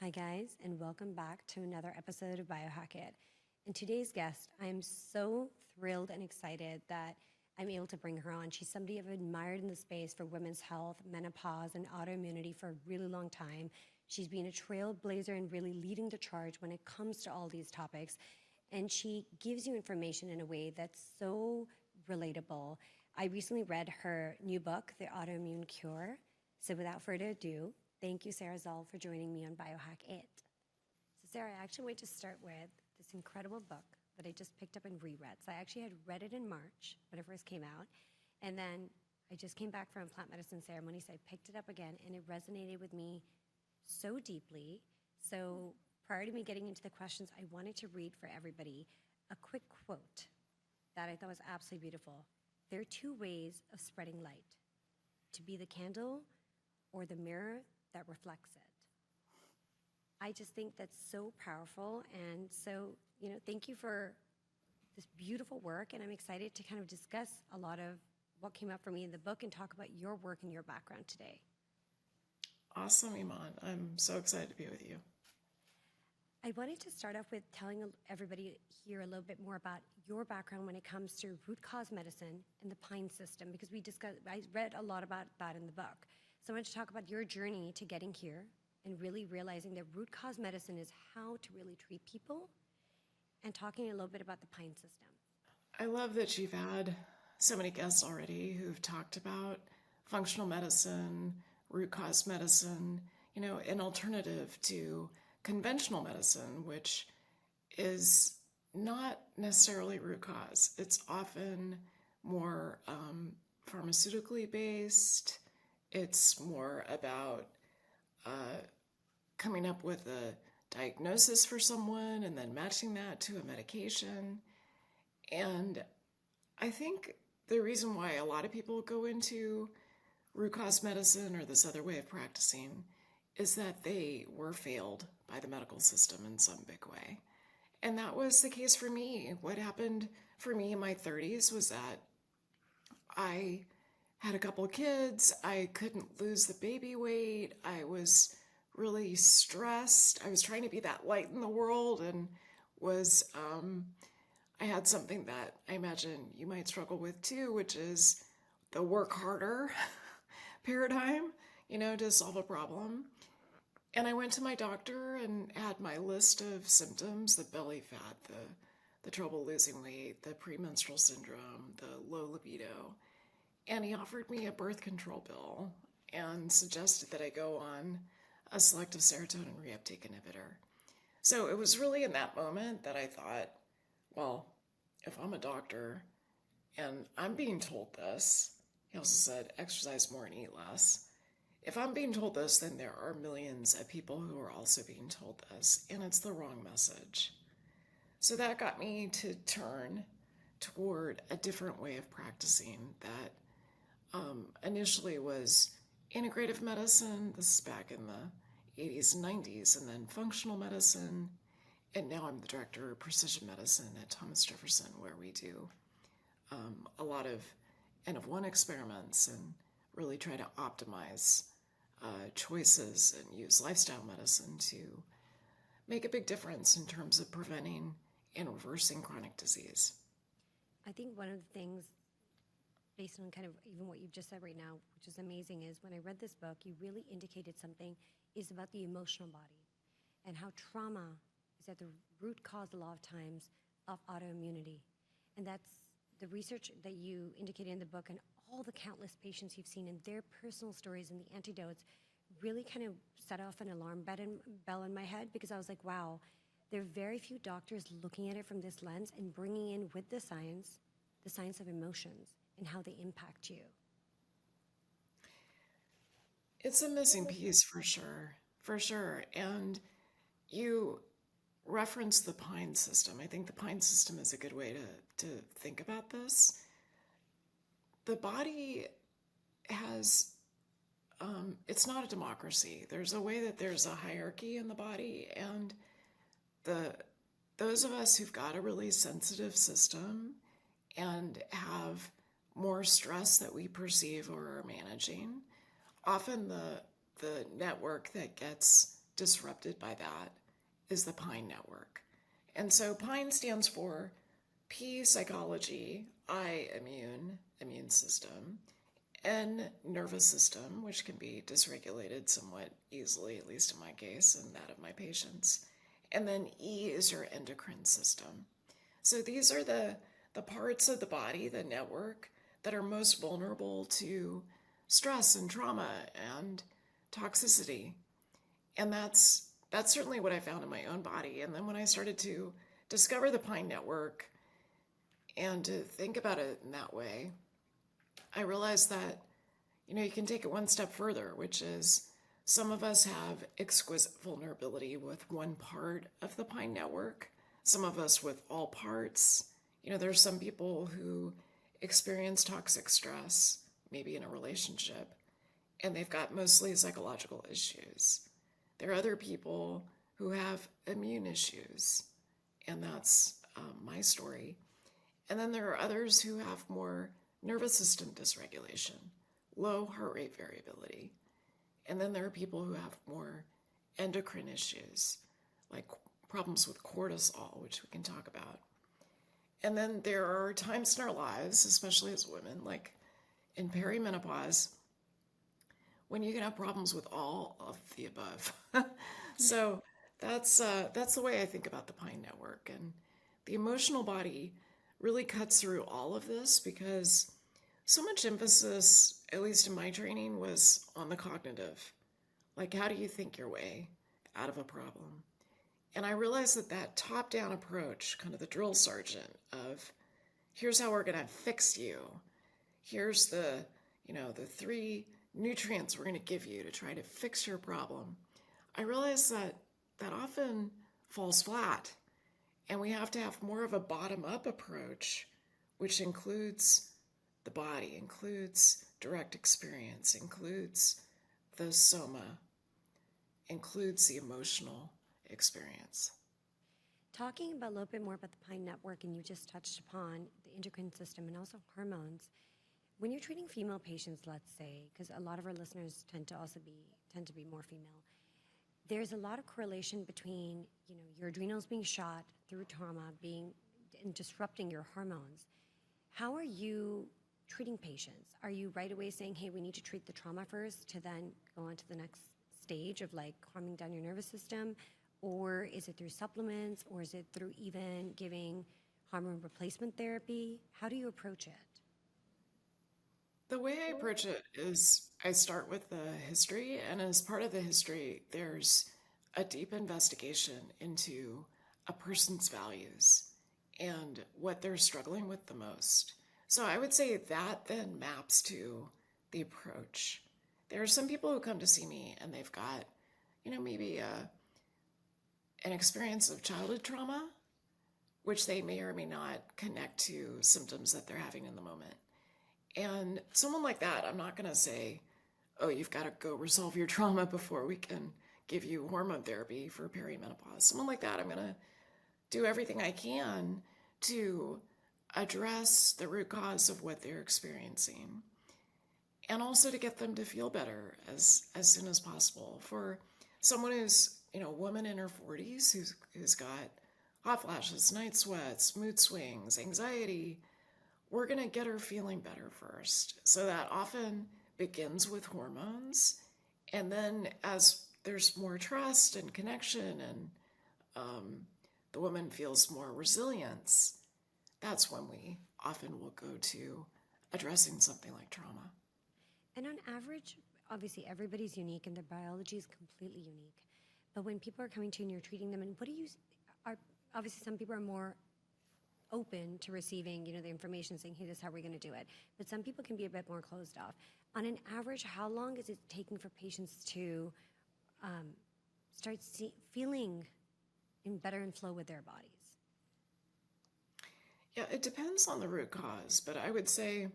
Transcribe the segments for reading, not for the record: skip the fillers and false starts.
Hi, guys, and welcome back to another episode of Biohack-it. And today's guest, I'm so thrilled and excited that I'm able to bring her on. She's somebody I've admired in the space for women's health, menopause, and autoimmunity for a really long time. She's been a trailblazer and really leading the charge when it comes to all these topics. And she gives you information in a way that's so relatable. I recently read her new book, The Autoimmune Cure. So without further ado, thank you, Sara Szal, for joining me on Biohack-it. So Sara, I actually want to start with this incredible book that I just picked up and reread. So I actually had read it in March when it first came out. And then I just came back from a plant medicine ceremony, so I picked it up again, and it resonated with me so deeply. So prior to me getting into the questions, I wanted to read for everybody a quick quote that I thought was absolutely beautiful. There are two ways of spreading light: to be the candle or the mirror that reflects it. I just think that's so powerful. And so, thank you for this beautiful work. And I'm excited to kind of discuss a lot of what came up for me in the book and talk about your work and your background today. Awesome, Iman. I'm so excited to be with you. I wanted to start off with telling everybody here a little bit more about your background when it comes to root cause medicine and the Pine system, because I read a lot about that in the book. So I want to talk about your journey to getting here and really realizing that root cause medicine is how to really treat people, and talking a little bit about the Pine system. I love that you've had so many guests already who've talked about functional medicine, root cause medicine, an alternative to conventional medicine, which is not necessarily root cause. It's often more pharmaceutically based. It's more about coming up with a diagnosis for someone and then matching that to a medication. And I think the reason why a lot of people go into root cause medicine or this other way of practicing is that they were failed by the medical system in some big way. And that was the case for me. What happened for me in my 30s was that I had a couple of kids. I couldn't lose the baby weight. I was really stressed. I was trying to be that light in the world, and I had something that I imagine you might struggle with too, which is the work harder paradigm, to solve a problem. And I went to my doctor and had my list of symptoms: the belly fat, the trouble losing weight, the premenstrual syndrome, the low libido. And he offered me a birth control pill and suggested that I go on a selective serotonin reuptake inhibitor. So it was really in that moment that I thought, well, if I'm a doctor and I'm being told this, he also said exercise more and eat less. If I'm being told this, then there are millions of people who are also being told this, and it's the wrong message. So that got me to turn toward a different way of practicing that initially was integrative medicine. This is back in the 80s and 90s, and then functional medicine. And now I'm the director of precision medicine at Thomas Jefferson, where we do a lot of N-of-1 experiments and really try to optimize choices and use lifestyle medicine to make a big difference in terms of preventing and reversing chronic disease. I think one of the things, based on kind of even what you've just said right now, which is amazing, is when I read this book, you really indicated something is about the emotional body and how trauma is at the root cause a lot of times of autoimmunity. And that's the research that you indicated in the book, and all the countless patients you've seen and their personal stories and the antidotes really kind of set off an alarm bell in my head, because I was like, wow, there are very few doctors looking at it from this lens and bringing in with the science of emotions and how they impact you. It's a missing piece for sure. And you referenced the Pine system. I think the Pine system is a good way to think about this. The body has, it's not a democracy. There's a way that there's a hierarchy in the body, and those of us who've got a really sensitive system and have more stress that we perceive or are managing, often the network that gets disrupted by that is the PINE network. And so PINE stands for P, psychology, I, immune system, N, nervous system, which can be dysregulated somewhat easily, at least in my case and that of my patients. And then E is your endocrine system. So these are the parts of the body, the network, that are most vulnerable to stress and trauma and toxicity. And that's certainly what I found in my own body. And then when I started to discover the PINE network and to think about it in that way, I realized that, you can take it one step further, which is some of us have exquisite vulnerability with one part of the PINE network, some of us with all parts. There's some people who experience toxic stress, maybe in a relationship, and they've got mostly psychological issues. There are other people who have immune issues, and that's my story. And then there are others who have more nervous system dysregulation, low heart rate variability. And then there are people who have more endocrine issues, like problems with cortisol, which we can talk about. And then there are times in our lives, especially as women, like in perimenopause, when you can have problems with all of the above. So that's the way I think about the PINE network. And the emotional body really cuts through all of this because so much emphasis, at least in my training, was on the cognitive. Like, how do you think your way out of a problem? And I realized that top-down approach, kind of the drill sergeant of, here's how we're going to fix you. Here's the 3 nutrients we're going to give you to try to fix your problem. I realized that often falls flat. And we have to have more of a bottom-up approach, which includes the body, includes direct experience, includes the soma, includes the emotional experience. Talking about a little bit more about the PINE network, and you just touched upon the endocrine system and also hormones. When you're treating female patients, let's say, because a lot of our listeners tend to be more female, there's a lot of correlation between your adrenals being shot through trauma, and disrupting your hormones. How are you treating patients? Are you right away saying, hey, we need to treat the trauma first to then go on to the next stage of like calming down your nervous system? Or is it through supplements? Or is it through even giving hormone replacement therapy? How do you approach it? The way I approach it is I start with the history, and as part of the history, there's a deep investigation into a person's values and what they're struggling with the most. So I would say that then maps to the approach. There are some people who come to see me and they've got, maybe an experience of childhood trauma, which they may or may not connect to symptoms that they're having in the moment. And someone like that, I'm not going to say, oh, you've got to go resolve your trauma before we can give you hormone therapy for perimenopause. Someone like that, I'm going to do everything I can to address the root cause of what they're experiencing, and also to get them to feel better as soon as possible. For someone who's, a woman in her 40s who's got hot flashes, night sweats, mood swings, anxiety, we're going to get her feeling better first. So that often begins with hormones. And then as there's more trust and connection and the woman feels more resilience, that's when we often will go to addressing something like trauma. And on average, obviously everybody's unique and their biology is completely unique. But when people are coming to you and you're treating them, and obviously some people are more open to receiving, the information saying, hey, this is how we're going to do it. But some people can be a bit more closed off. On an average, how long is it taking for patients to start feeling better in flow with their bodies? Yeah, it depends on the root cause, but I would say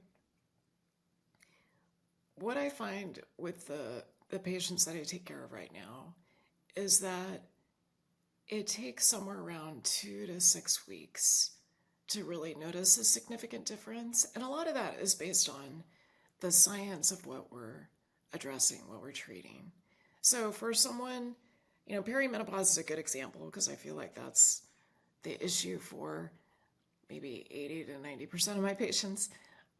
what I find with the patients that I take care of right now is that it takes somewhere around 2 to 6 weeks to really notice a significant difference. And a lot of that is based on the science of what we're addressing, what we're treating. So for someone Perimenopause is a good example because I feel like that's the issue for maybe 80 to 90% of my patients.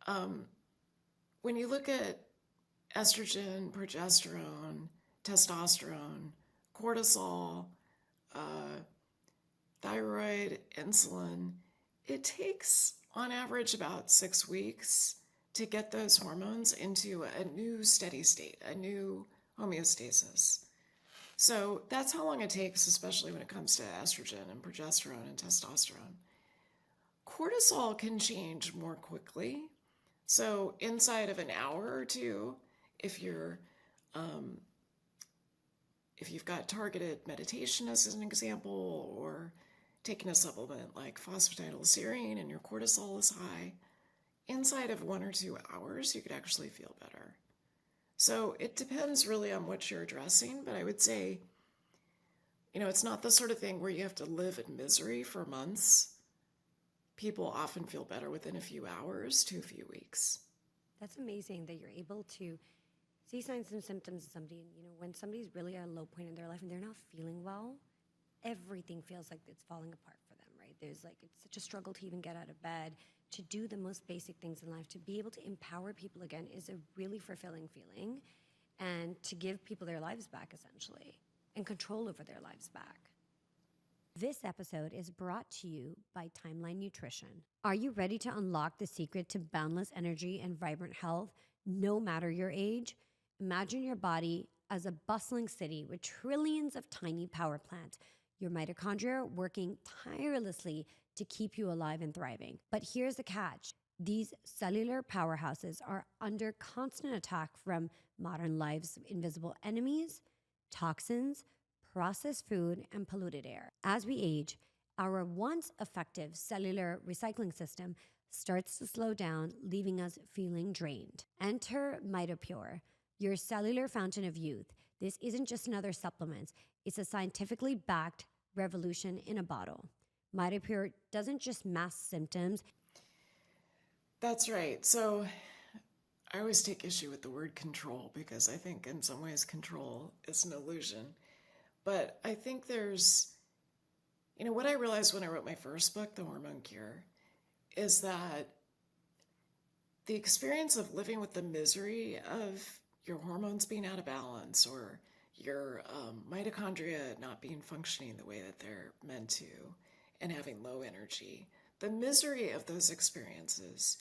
When you look at estrogen, progesterone, testosterone, cortisol, thyroid, insulin, it takes on average about 6 weeks to get those hormones into a new steady state, a new homeostasis. So that's how long it takes, especially when it comes to estrogen and progesterone and testosterone. Cortisol can change more quickly. So inside of an hour or two, if you've got targeted meditation as an example, or taking a supplement like phosphatidylserine and your cortisol is high, inside of 1 or 2 hours, you could actually feel better. So it depends really on what you're addressing, but I would say, it's not the sort of thing where you have to live in misery for months. People often feel better within a few hours to a few weeks. That's amazing that you're able to see signs and symptoms of somebody. And, when somebody's really at a low point in their life and they're not feeling well, everything feels like it's falling apart for them, right? It's such a struggle to even get out of bed, to do the most basic things in life. To be able to empower people again is a really fulfilling feeling, and to give people their lives back, essentially, and control over their lives back. This episode is brought to you by Timeline Nutrition. Are you ready to unlock the secret to boundless energy and vibrant health, no matter your age? Imagine your body as a bustling city with trillions of tiny power plants, your mitochondria working tirelessly to keep you alive and thriving. But here's the catch. These cellular powerhouses are under constant attack from modern life's invisible enemies, toxins, processed food, and polluted air. As we age, our once effective cellular recycling system starts to slow down, leaving us feeling drained. Enter MitoPure, your cellular fountain of youth. This isn't just another supplement. It's a scientifically backed revolution in a bottle. MitoPure doesn't just mask symptoms. That's right. So I always take issue with the word control because I think in some ways control is an illusion. But I think there's, what I realized when I wrote my first book, The Hormone Cure, is that the experience of living with the misery of your hormones being out of balance, or your mitochondria not being functioning the way that they're meant to, and having low energy, the misery of those experiences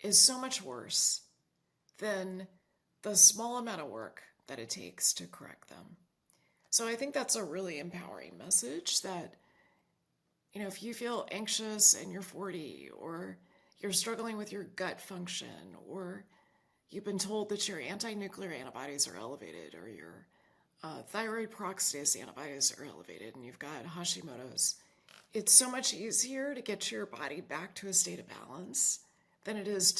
is so much worse than the small amount of work that it takes to correct them. So I think that's a really empowering message that, if you feel anxious and you're 40, or you're struggling with your gut function, or you've been told that your anti-nuclear antibodies are elevated, or your thyroid peroxidase antibodies are elevated, and you've got Hashimoto's, it's so much easier to get your body back to a state of balance than it is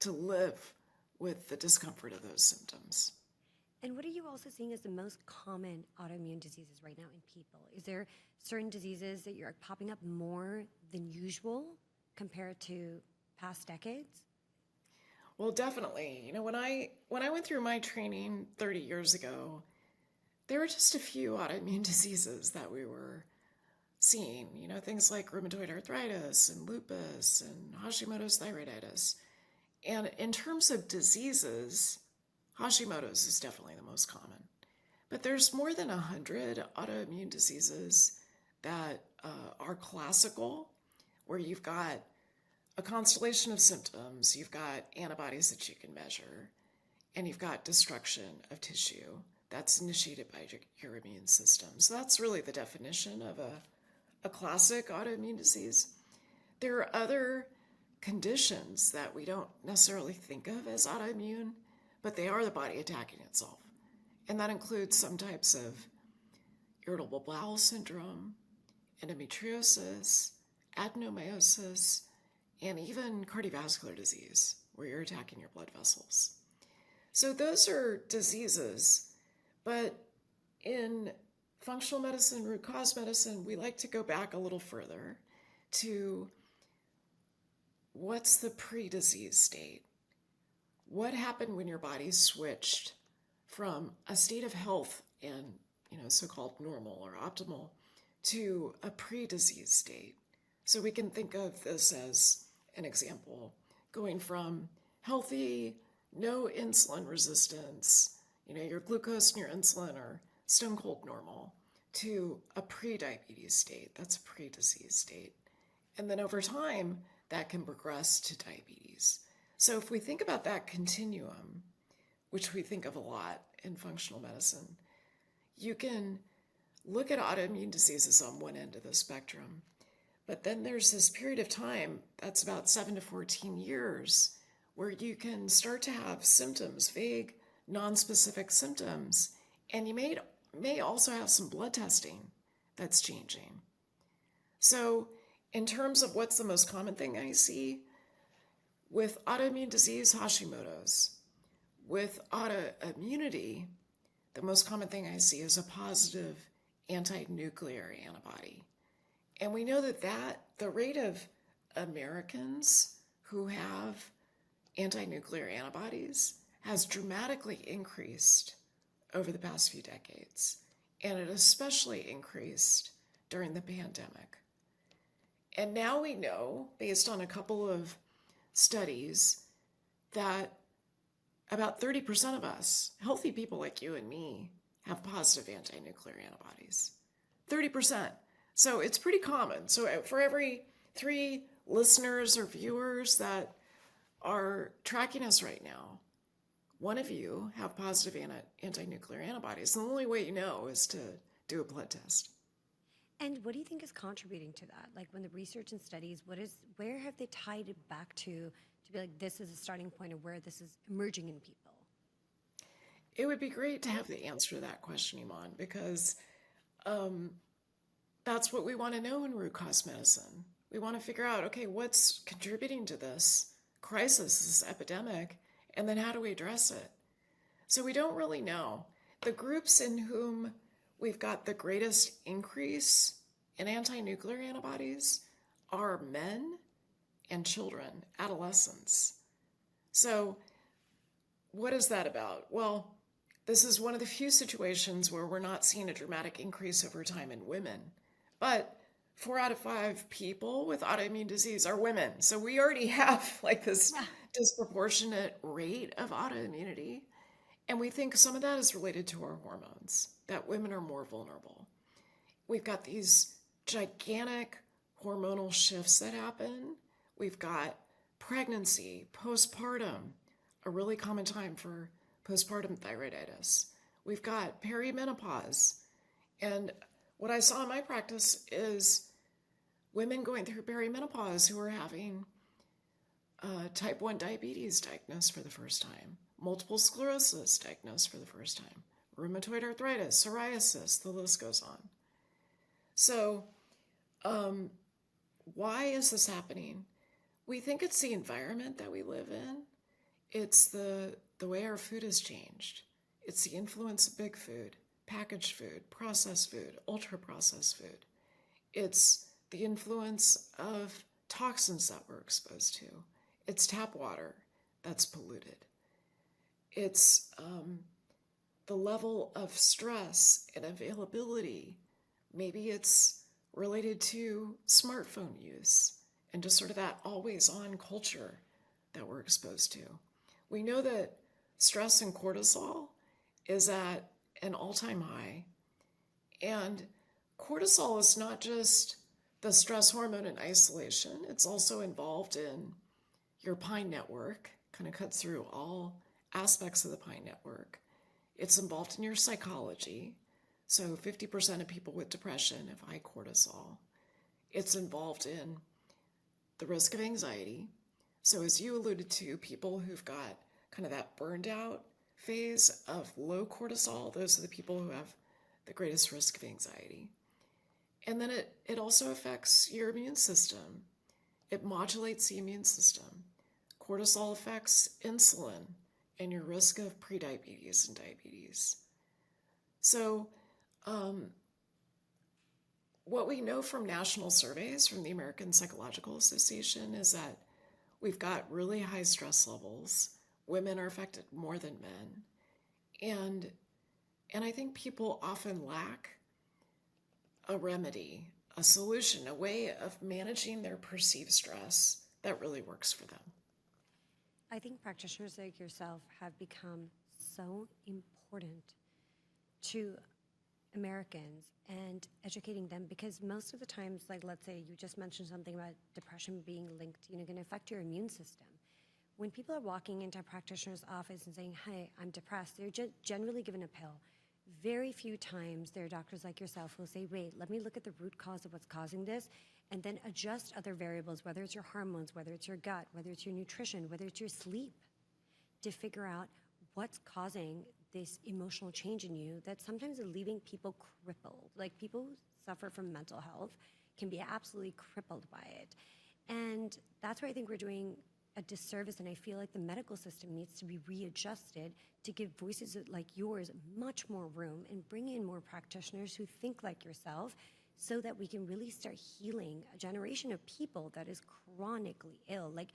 to live with the discomfort of those symptoms. And what are you also seeing as the most common autoimmune diseases right now in people? Is there certain diseases that you're popping up more than usual compared to past decades? Well, definitely. When I went through my training 30 years ago, there were just a few autoimmune diseases that we were seeing. Things like rheumatoid arthritis and lupus and Hashimoto's thyroiditis. And in terms of diseases, Hashimoto's is definitely the most common. But there's more than 100 autoimmune diseases that are classical, where you've got a constellation of symptoms, you've got antibodies that you can measure, and you've got destruction of tissue that's initiated by your immune system. So that's really the definition of a classic autoimmune disease. There are other conditions that we don't necessarily think of as autoimmune, but they are the body attacking itself. And that includes some types of irritable bowel syndrome, endometriosis, adenomyosis, and even cardiovascular disease, where you're attacking your blood vessels. So those are diseases, but in functional medicine, root cause medicine, we like to go back a little further to what's the pre-disease state? What happened when your body switched from a state of health and so-called normal or optimal, to a pre-disease state. So we can think of this as an example, going from healthy, no insulin resistance, your glucose and your insulin are stone cold normal, to a pre-diabetes state. That's a pre-disease state. And then over time, that can progress to diabetes. So if we think about that continuum, which we think of a lot in functional medicine, you can look at autoimmune diseases on one end of the spectrum. But then there's this period of time, that's about 7 to 14 years, where you can start to have symptoms, vague, nonspecific symptoms, and you may also have some blood testing that's changing. So in terms of what's the most common thing I see, with autoimmune disease, Hashimoto's, with autoimmunity, the most common thing I see is a positive anti-nuclear antibody. And we know that the rate of Americans who have anti-nuclear antibodies has dramatically increased over the past few decades. And it especially increased during the pandemic. And now we know, based on a couple of studies, that about 30% of us, healthy people like you and me, have positive anti-nuclear antibodies. 30%. So it's pretty common. So for every 3 listeners or viewers that are tracking us right now, 1 of you have positive anti-nuclear antibodies. And the only way you know is to do a blood test. And what do you think is contributing to that? Like when the research and studies, where have they tied it back to be like, this is a starting point of where this is emerging in people? It would be great to have the answer to that question, Iman, because that's what we want to know in root cause medicine. We want to figure out, okay, what's contributing to this crisis, this epidemic, and then how do we address it? So we don't really know. The groups in whom we've got the greatest increase in anti-nuclear antibodies are men and children, adolescents. So what is that about? Well, this is one of the few situations where we're not seeing a dramatic increase over time in women. But 4 out of 5 people with autoimmune disease are women. So we already have like this disproportionate rate of autoimmunity. And we think some of that is related to our hormones, that women are more vulnerable. We've got these gigantic hormonal shifts that happen. We've got pregnancy, postpartum, a really common time for postpartum thyroiditis. We've got perimenopause. And what I saw in my practice is women going through perimenopause who are having type 1 diabetes diagnosed for the first time, multiple sclerosis diagnosed for the first time, rheumatoid arthritis, psoriasis, the list goes on. So why is this happening? We think it's the environment that we live in. It's the way our food has changed. It's the influence of big food, packaged food, processed food, ultra-processed food. It's the influence of toxins that we're exposed to. It's tap water that's polluted. It's the level of stress and availability. Maybe it's related to smartphone use and just sort of that always-on culture that we're exposed to. We know that stress and cortisol is at an all-time high. And cortisol is not just the stress hormone in isolation. It's also involved in your pine network, kind of cuts through all aspects of the pine network. It's involved in your psychology. So 50% of people with depression have high cortisol. It's involved in the risk of anxiety. So as you alluded to, people who've got kind of that burned out phase of low cortisol, those are the people who have the greatest risk of anxiety. And then it also affects your immune system. It modulates the immune system. Cortisol affects insulin and your risk of prediabetes and diabetes. So what we know from national surveys from the American Psychological Association is that we've got really high stress levels. Women are affected more than men. And And I think people often lack a remedy, a solution, a way of managing their perceived stress that really works for them. I think practitioners like yourself have become so important to Americans and educating them, because most of the times, like let's say you just mentioned something about depression being linked, going to affect your immune system. When people are walking into a practitioner's office and saying, "Hey, I'm depressed," they're generally given a pill. Very few times there are doctors like yourself who will say, "Wait, let me look at the root cause of what's causing this and then adjust other variables, whether it's your hormones, whether it's your gut, whether it's your nutrition, whether it's your sleep, to figure out what's causing this emotional change in you that sometimes is leaving people crippled." Like, people who suffer from mental health can be absolutely crippled by it. And that's where I think we're doing a disservice, and I feel like the medical system needs to be readjusted to give voices like yours much more room and bring in more practitioners who think like yourself, so that we can really start healing a generation of people that is chronically ill. Like,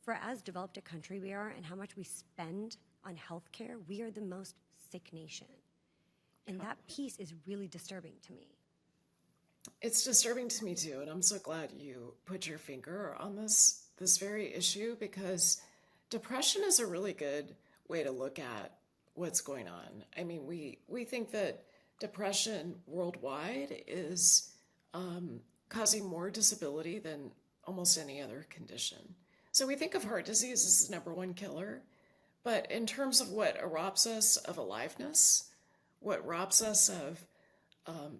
for as developed a country we are and how much we spend on healthcare, we are the most sick nation. And that piece is really disturbing to me. It's disturbing to me too, and I'm so glad you put your finger on this very issue, because depression is a really good way to look at what's going on. I mean, we think that depression worldwide is causing more disability than almost any other condition. So we think of heart disease as the number one killer, but in terms of what robs us of aliveness, what robs us of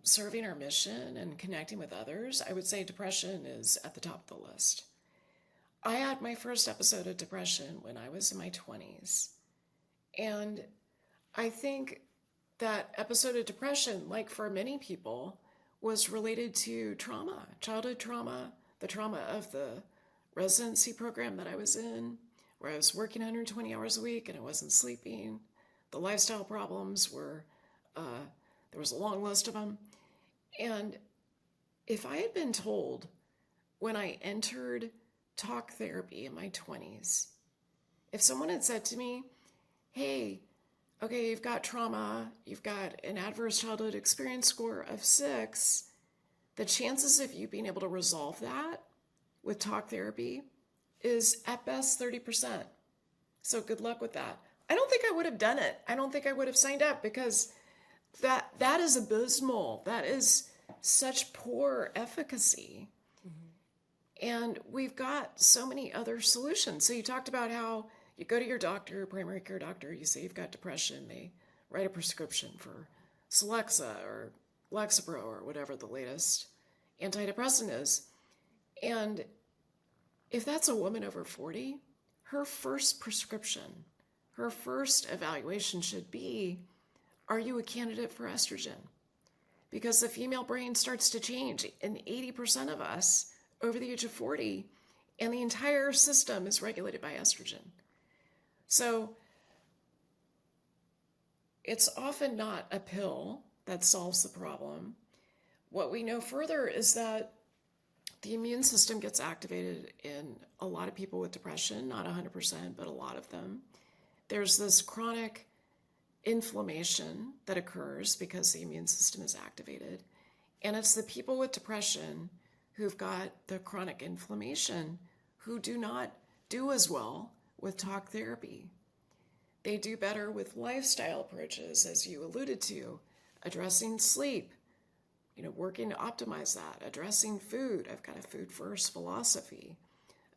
serving our mission and connecting with others, I would say depression is at the top of the list. I had my first episode of depression when I was in my 20s. And I think that episode of depression, like for many people, was related to trauma, childhood trauma, the trauma of the residency program that I was in, where I was working 120 hours a week and I wasn't sleeping. The lifestyle problems were, there was a long list of them. And if I had been told when I entered talk therapy in my 20s, if someone had said to me, "Hey, okay, you've got trauma, you've got an adverse childhood experience score of 6, the chances of you being able to resolve that with talk therapy is at best 30%. So good luck with that." I don't think I would have done it. I don't think I would have signed up, because that is abysmal. That is such poor efficacy. And we've got so many other solutions. So you talked about how you go to your doctor, primary care doctor, you say you've got depression, they write a prescription for Celexa or Lexapro or whatever the latest antidepressant is. And if that's a woman over 40, her first prescription, her first evaluation should be, are you a candidate for estrogen? Because the female brain starts to change in 80% of us over the age of 40, and the entire system is regulated by estrogen. So it's often not a pill that solves the problem. What we know further is that the immune system gets activated in a lot of people with depression, not 100%, but a lot of them. There's this chronic inflammation that occurs because the immune system is activated. And it's the people with depression who've got the chronic inflammation who do not do as well with talk therapy. They do better with lifestyle approaches, as you alluded to, addressing sleep, working to optimize that, addressing food. I've got a food first philosophy,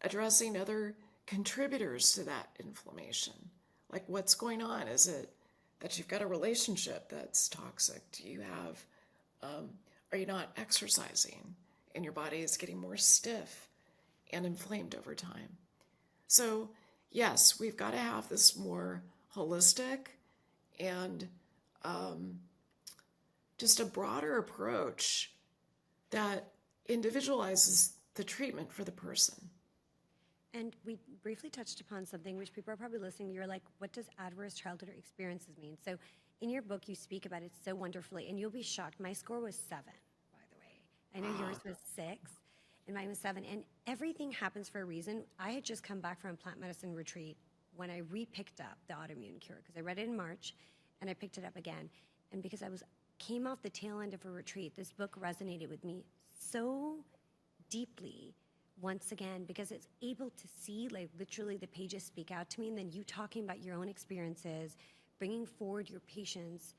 addressing other contributors to that inflammation. Like, what's going on? Is it that you've got a relationship that's toxic? Do you have, are you not exercising and your body is getting more stiff and inflamed over time? So yes, we've got to have this more holistic and just a broader approach that individualizes the treatment for the person. And we briefly touched upon something which people are probably listening. You're like, what does adverse childhood experiences mean? So in your book, you speak about it so wonderfully, and you'll be shocked. My score was 7, by the way. I know yours was 6, and mine was 7. And everything happens for a reason. I had just come back from a plant medicine retreat when I re-picked up the autoimmune cure, because I read it in March, and I picked it up again. And because came off the tail end of a retreat, this book resonated with me so deeply once again, because it's able to see, like, literally the pages speak out to me, and then you talking about your own experiences, bringing forward your patients.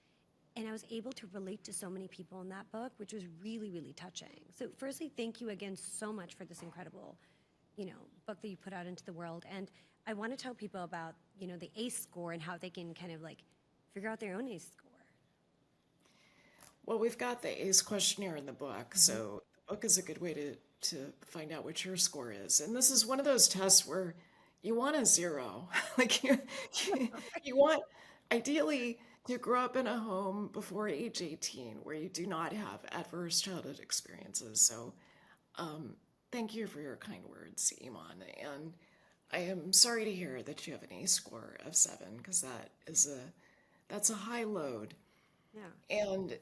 And I was able to relate to so many people in that book, which was really, really touching. So firstly, thank you again so much for this incredible, book that you put out into the world. And I want to tell people about, the ACE score and how they can kind of like figure out their own ACE score. Well, we've got the ACE questionnaire in the book, so the book is a good way to find out what your score is. And this is one of those tests where you want a 0. Like you want, ideally, to grow up in a home before age 18 where you do not have adverse childhood experiences. So thank you for your kind words, Iman. And I am sorry to hear that you have an ACE score of 7, because that's a high load. Yeah. And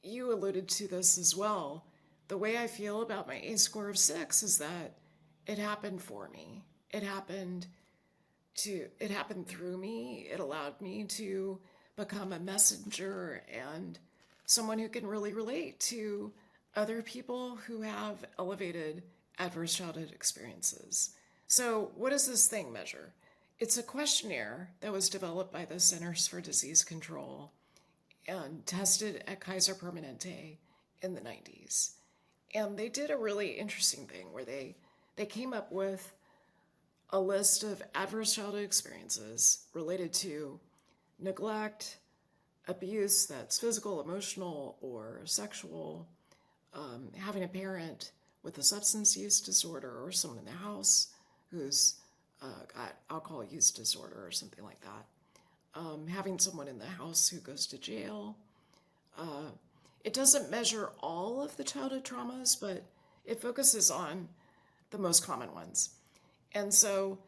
you alluded to this as well. The way I feel about my ACE score of 6 is that it happened for me. It happened through me. It allowed me to become a messenger and someone who can really relate to other people who have elevated adverse childhood experiences. So what does this thing measure? It's a questionnaire that was developed by the Centers for Disease Control and tested at Kaiser Permanente in the 90s. And they did a really interesting thing where they came up with a list of adverse childhood experiences related to neglect, abuse that's physical, emotional, or sexual, having a parent with a substance use disorder or someone in the house who's got alcohol use disorder or something like that, having someone in the house who goes to jail. It doesn't measure all of the childhood traumas, but it focuses on the most common ones. And so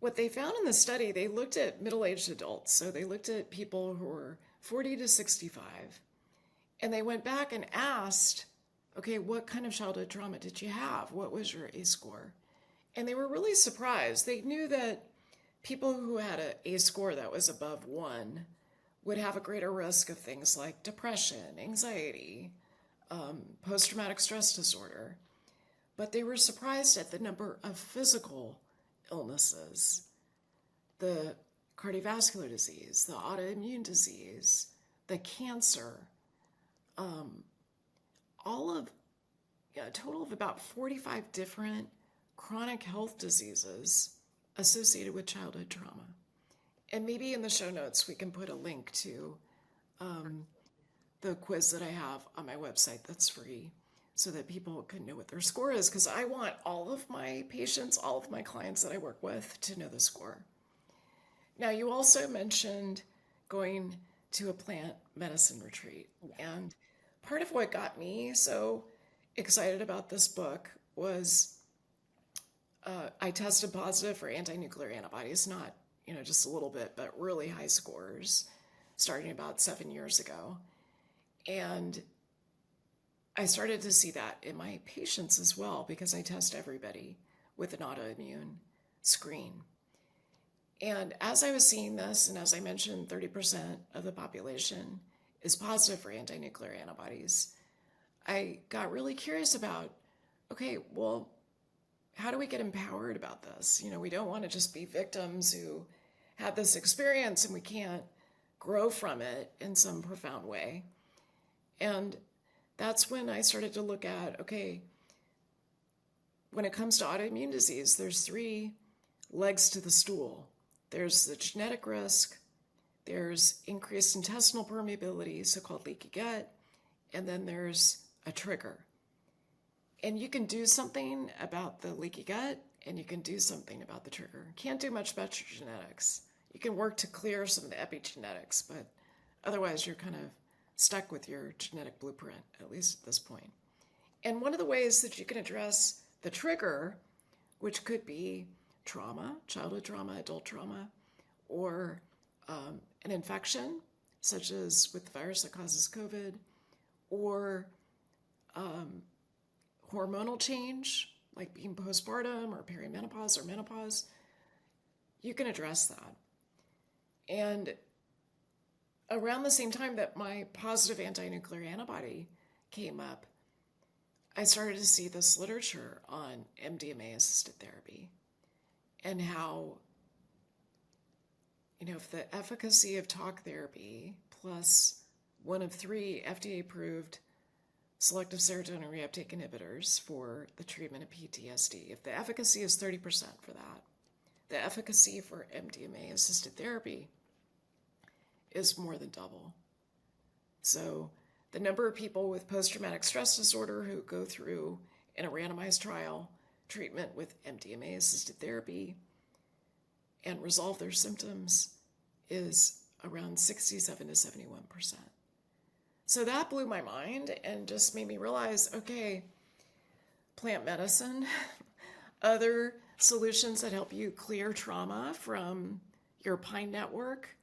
what they found in the study, they looked at middle-aged adults. So they looked at people who were 40 to 65, and they went back and asked, okay, what kind of childhood trauma did you have? What was your ACE score? And they were really surprised. They knew that people who had an ACE score that was above 1 would have a greater risk of things like depression, anxiety, post-traumatic stress disorder. But they were surprised at the number of physical illnesses, the cardiovascular disease, the autoimmune disease, the cancer, a total of about 45 different chronic health diseases associated with childhood trauma. And maybe in the show notes, we can put a link to the quiz that I have on my website that's free so that people can know what their score is, because I want all of my patients, all of my clients that I work with to know the score. Now, you also mentioned going to a plant medicine retreat. And part of what got me so excited about this book was I tested positive for anti-nuclear antibodies, not just a little bit, but really high scores, starting about 7 years ago. And I started to see that in my patients as well, because I test everybody with an autoimmune screen. And as I was seeing this, and as I mentioned, 30% of the population is positive for anti-nuclear antibodies, I got really curious about, okay, well, how do we get empowered about this? We don't want to just be victims who had this experience and we can't grow from it in some profound way. And that's when I started to look at, okay, when it comes to autoimmune disease, there's 3 legs to the stool. There's the genetic risk, there's increased intestinal permeability, so-called leaky gut, and then there's a trigger. And you can do something about the leaky gut, and you can do something about the trigger. Can't do much about your genetics. You can work to clear some of the epigenetics, but otherwise you're kind of stuck with your genetic blueprint, at least at this point. And one of the ways that you can address the trigger, which could be trauma, childhood trauma, adult trauma, or an infection, such as with the virus that causes COVID, or hormonal change, like being postpartum or perimenopause or menopause, you can address that. And around the same time that my positive anti-nuclear antibody came up, I started to see this literature on MDMA-assisted therapy and how, if the efficacy of talk therapy plus one of 3 FDA-approved selective serotonin reuptake inhibitors for the treatment of PTSD, if the efficacy is 30% for that, the efficacy for MDMA-assisted therapy is more than double. So the number of people with post-traumatic stress disorder who go through, in a randomized trial, treatment with MDMA-assisted therapy and resolve their symptoms is around 67 to 71%. So that blew my mind and just made me realize, okay, plant medicine, other solutions that help you clear trauma from your Pine network,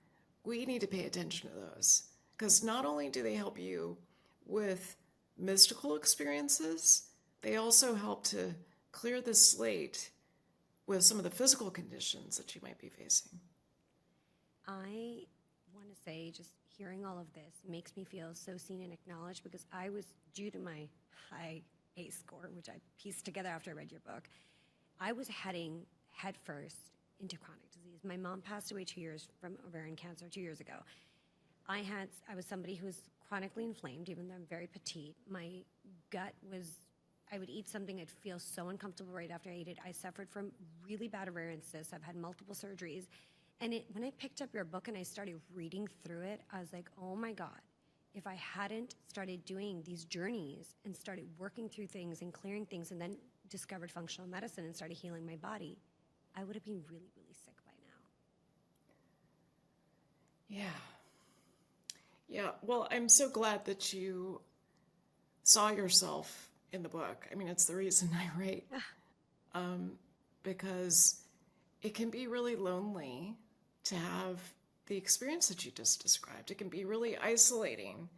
we need to pay attention to those. Because not only do they help you with mystical experiences, they also help to clear the slate with some of the physical conditions that you might be facing. I want to say, just hearing all of this makes me feel so seen and acknowledged, because I was, due to my high ACE score, which I pieced together after I read your book, I was heading headfirst into chronic disease. My mom passed away 2 years from ovarian cancer 2 years ago. I was somebody who was chronically inflamed, even though I'm very petite. My gut was, I would eat something, I'd feel so uncomfortable right after I ate it. I suffered from really bad ovarian cysts. I've had multiple surgeries. And when I picked up your book and I started reading through it, I was like, oh my God, if I hadn't started doing these journeys and started working through things and clearing things and then discovered functional medicine and started healing my body, I would have been really, really sick by now. Yeah. Yeah, well, I'm so glad that you saw yourself in the book. I mean, it's the reason I write, because it can be really lonely to have the experience that you just described. It can be really isolating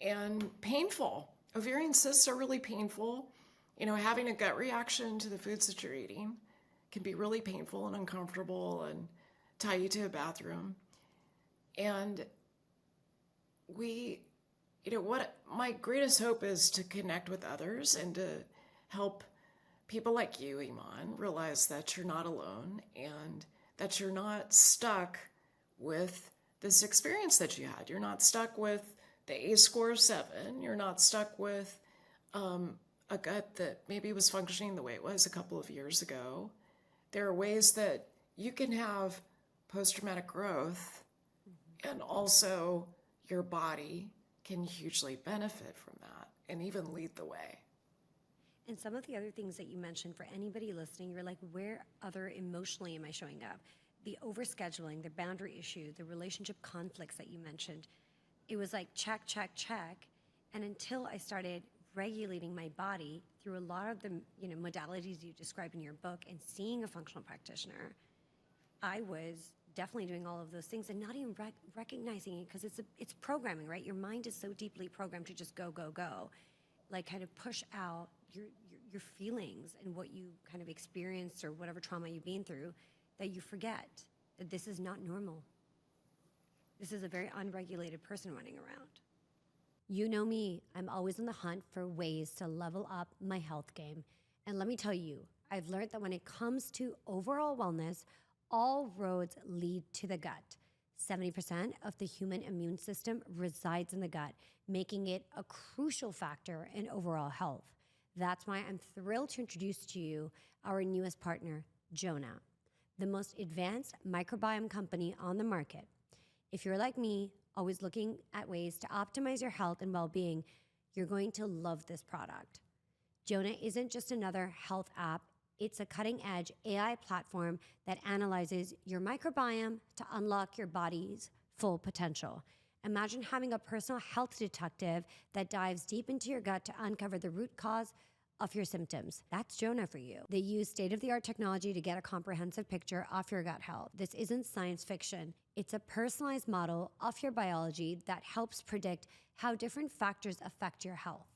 and painful. Ovarian cysts are really painful. Having a gut reaction to the foods that you're eating can be really painful and uncomfortable and tie you to a bathroom. And what my greatest hope is to connect with others and to help people like you, Iman, realize that you're not alone and that you're not stuck with this experience that you had. You're not stuck with the ACE score of 7. You're not stuck with a gut that maybe was functioning the way it was a couple of years ago. There are ways that you can have post-traumatic growth, and also your body can hugely benefit from that and even lead the way. And some of the other things that you mentioned, for anybody listening, you're like, where other emotionally am I showing up? The overscheduling, the boundary issue, the relationship conflicts that you mentioned, it was like check, check, check. And until I started regulating my body through a lot of the modalities you describe in your book and seeing a functional practitioner, I was definitely doing all of those things and not even recognizing it, because it's programming, right? Your mind is so deeply programmed to just go, go, go, like kind of push out your feelings and what you kind of experienced or whatever trauma you've been through, that you forget that this is not normal. This is a very unregulated person running around. You know me, I'm always on the hunt for ways to level up my health game. And let me tell you, I've learned that when it comes to overall wellness, all roads lead to the gut. 70% of the human immune system resides in the gut, making it a crucial factor in overall health. That's why I'm thrilled to introduce to you our newest partner, Jonah, the most advanced microbiome company on the market. If you're like me, always looking at ways to optimize your health and well-being, you're going to love this product. Jonah isn't just another health app. It's a cutting-edge AI platform that analyzes your microbiome to unlock your body's full potential. Imagine having a personal health detective that dives deep into your gut to uncover the root cause of your symptoms. That's Jonah for you. They use state-of-the-art technology to get a comprehensive picture of your gut health. This isn't science fiction. It's a personalized model of your biology that helps predict how different factors affect your health.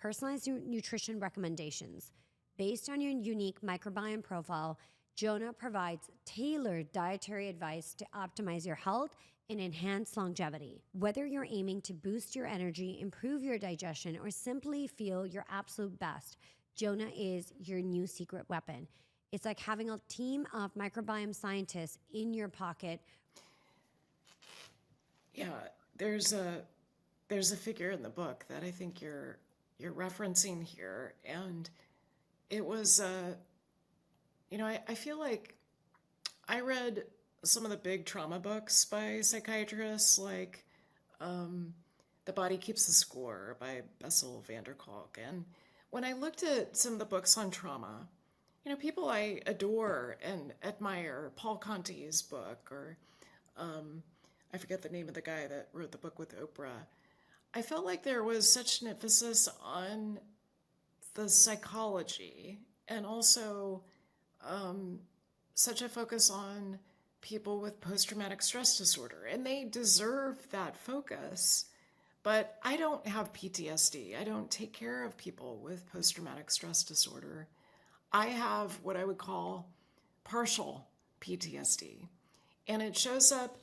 Personalized nutrition recommendations. Based on your unique microbiome profile, Jonah provides tailored dietary advice to optimize your health and enhance longevity. Whether you're aiming to boost your energy, improve your digestion, or simply feel your absolute best, Jonah is your new secret weapon. It's like having a team of microbiome scientists in your pocket. Yeah, there's a figure in the book that I think you're referencing here, and it was I feel like I read some of the big trauma books by psychiatrists, like The Body Keeps the Score by Bessel van der Kolk. And when I looked at some of the books on trauma, people I adore and admire, Paul Conti's book, or I forget the name of the guy that wrote the book with Oprah, I felt like there was such an emphasis on the psychology and also such a focus on people with post-traumatic stress disorder. And they deserve that focus. But I don't have PTSD. I don't take care of people with post-traumatic stress disorder. I have what I would call partial PTSD. And it shows up,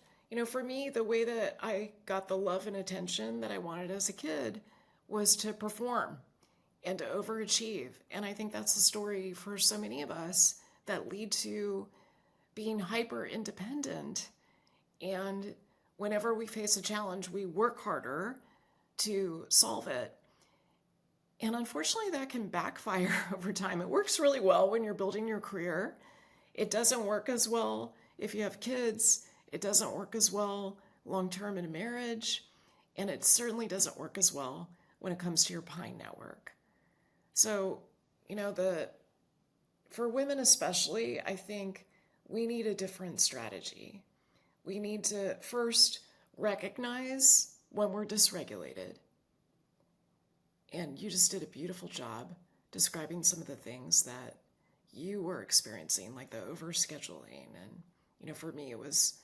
for me, the way that I got the love and attention that I wanted as a kid was to perform and to overachieve. And I think that's the story for so many of us that lead to being hyper independent. And whenever we face a challenge, we work harder to solve it. And unfortunately, that can backfire over time. It works really well when you're building your career. It doesn't work as well if you have kids. It doesn't work as well long-term in a marriage. And it certainly doesn't work as well when it comes to your Pine network. So, for women especially, I think we need a different strategy. We need to first recognize when we're dysregulated. And you just did a beautiful job describing some of the things that you were experiencing, like the overscheduling. And, for me, it was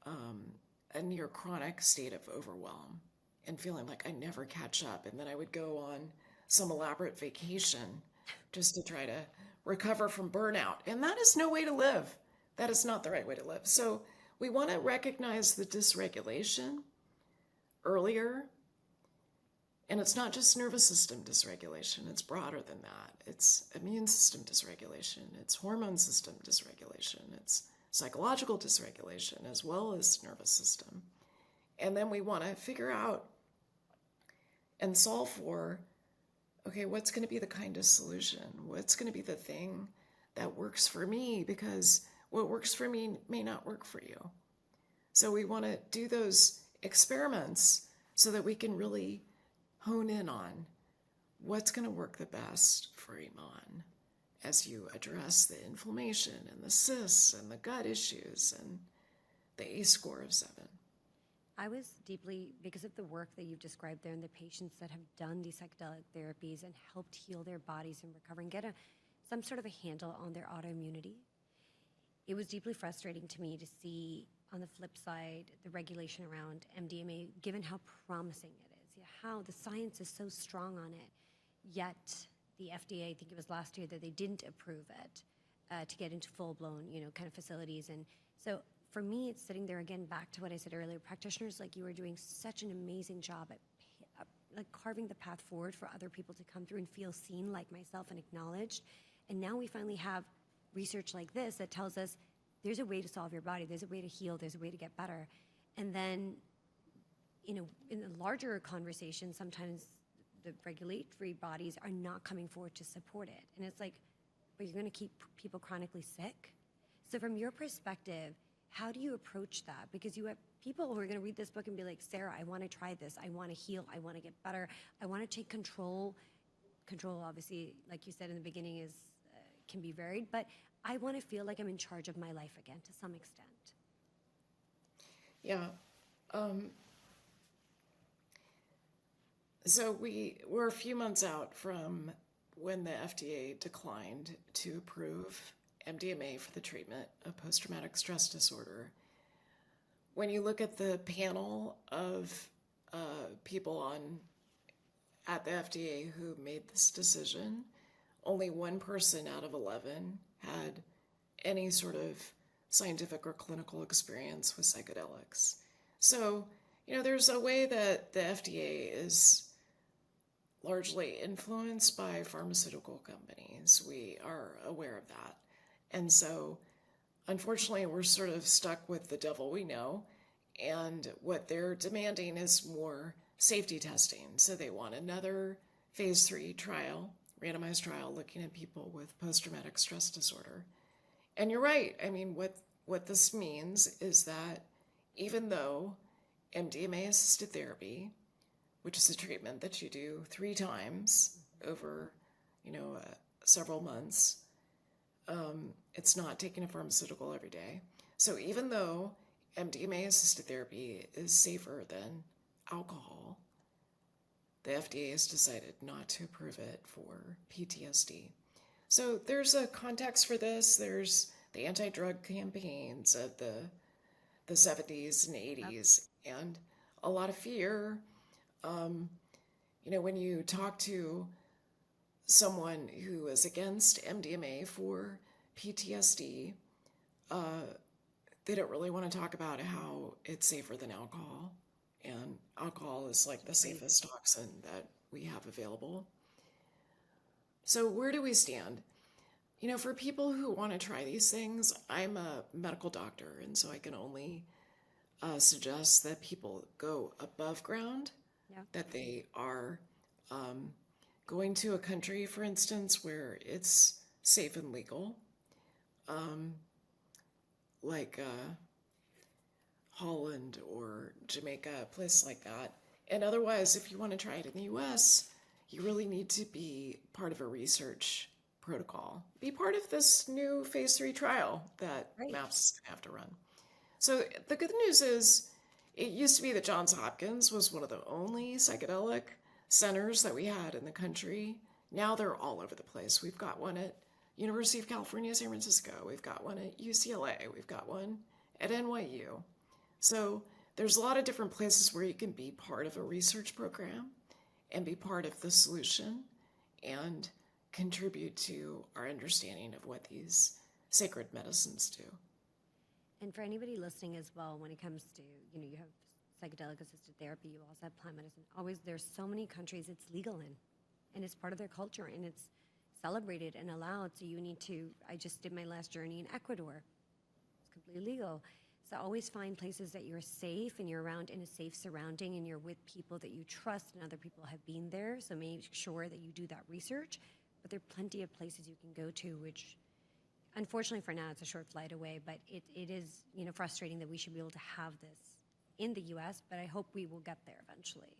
a near chronic state of overwhelm and feeling like I never catch up. And then I would go on some elaborate vacation just to try to recover from burnout. And that is no way to live. That is not the right way to live. So we want to recognize the dysregulation earlier. And it's not just nervous system dysregulation. It's broader than that. It's immune system dysregulation. It's hormone system dysregulation. It's psychological dysregulation as well as nervous system. And then we want to figure out and solve for, okay, what's going to be the kindest solution? What's going to be the thing that works for me? Because what works for me may not work for you. So we want to do those experiments so that we can really hone in on what's going to work the best for Iman as you address the inflammation and the cysts and the gut issues and the ACE score of 7. I was deeply, because of the work that you've described there and the patients that have done these psychedelic therapies and helped heal their bodies and recover and get some sort of a handle on their autoimmunity, it was deeply frustrating to me to see, on the flip side, the regulation around MDMA, given how promising it is, how the science is so strong on it, yet the FDA, I think it was last year, that they didn't approve it to get into full-blown, kind of facilities. And so for me, it's sitting there again, back to what I said earlier, practitioners like you are doing such an amazing job at like carving the path forward for other people to come through and feel seen like myself and acknowledged. And now we finally have research like this that tells us there's a way to solve your body, there's a way to heal, there's a way to get better. And then, in a larger conversation, sometimes the regulatory bodies are not coming forward to support it. And it's like, but you're going to keep people chronically sick? So from your perspective, how do you approach that? Because you have people who are going to read this book and be like, Sarah, I want to try this. I want to heal. I want to get better. I want to take control. Control, obviously, like you said in the beginning, is can be varied. But I want to feel like I'm in charge of my life again to some extent. Yeah. So we're a few months out from when the FDA declined to approve MDMA for the treatment of post-traumatic stress disorder. When you look at the panel of people at the FDA who made this decision, only one person out of 11 had any sort of scientific or clinical experience with psychedelics. So, there's a way that the FDA is largely influenced by pharmaceutical companies. We are aware of that. And so, unfortunately, we're sort of stuck with the devil we know. And what they're demanding is more safety testing. So they want another phase 3 trial, randomized trial, looking at people with post-traumatic stress disorder. And you're right. I mean, what this means is that even though MDMA-assisted therapy, which is a treatment that you do 3 times over, several months, it's not taking a pharmaceutical every day. So even though MDMA-assisted therapy is safer than alcohol, the FDA has decided not to approve it for PTSD. So there's a context for this. There's the anti-drug campaigns of the 70s and 80s, and a lot of fear. When you talk to someone who is against MDMA for PTSD, they don't really want to talk about how it's safer than alcohol. And alcohol is like the safest toxin that we have available. So where do we stand? For people who want to try these things, I'm a medical doctor, and so I can only suggest that people go above ground, that they are going to a country, for instance, where it's safe and legal, like Holland or Jamaica, a place like that. And otherwise, if you want to try it in the US, you really need to be part of a research protocol. Be part of this new phase 3 trial that MAPS is going to have to run. So the good news is, it used to be that Johns Hopkins was one of the only psychedelic centers that we had in the country. Now they're all over the place. We've got one at University of California, San Francisco. We've got one at UCLA. We've got one at NYU. So there's a lot of different places where you can be part of a research program and be part of the solution and contribute to our understanding of what these sacred medicines do. And for anybody listening as well, when it comes to, you have psychedelic assisted therapy, you also have plant medicine. There's so many countries it's legal in, and it's part of their culture, and it's celebrated and allowed. So I just did my last journey in Ecuador. It's completely legal. So always find places that you're safe and you're around in a safe surrounding and you're with people that you trust and other people have been there. So make sure that you do that research. But there are plenty of places you can go to, which unfortunately for now it's a short flight away, but it is frustrating that we should be able to have this in the US, but I hope we will get there eventually.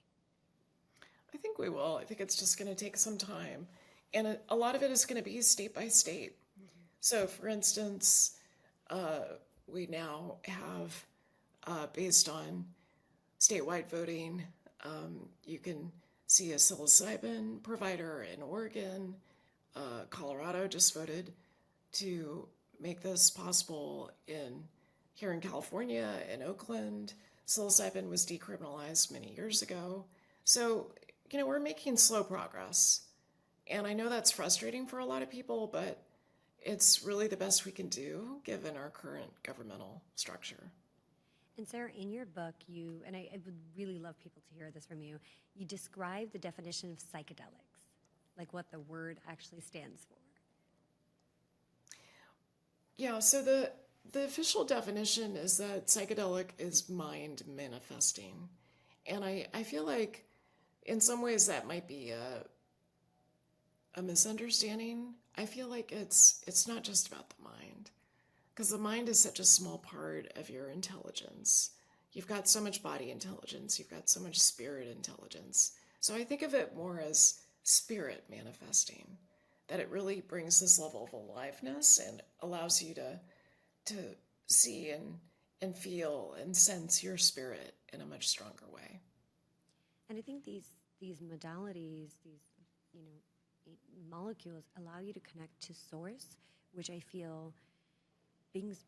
I think we will. I think it's just going to take some time. And a lot of it is going to be state by state. Mm-hmm. So for instance, we now have, based on statewide voting, you can see a psilocybin provider in Oregon. Colorado just voted to make this possible here in California, in Oakland. Psilocybin was decriminalized many years ago. So, we're making slow progress. And I know that's frustrating for a lot of people, but it's really the best we can do given our current governmental structure. And Sarah, in your book, and I would really love people to hear this from you, you describe the definition of psychedelics, like what the word actually stands for. Yeah, so the official definition is that psychedelic is mind manifesting. And I feel like in some ways that might be a misunderstanding. I feel like it's not just about the mind, because the mind is such a small part of your intelligence. You've got so much body intelligence, you've got so much spirit intelligence. So I think of it more as spirit manifesting, that it really brings this level of aliveness and allows you to see and feel and sense your spirit in a much stronger way. And I think these modalities, these molecules allow you to connect to source, which I feel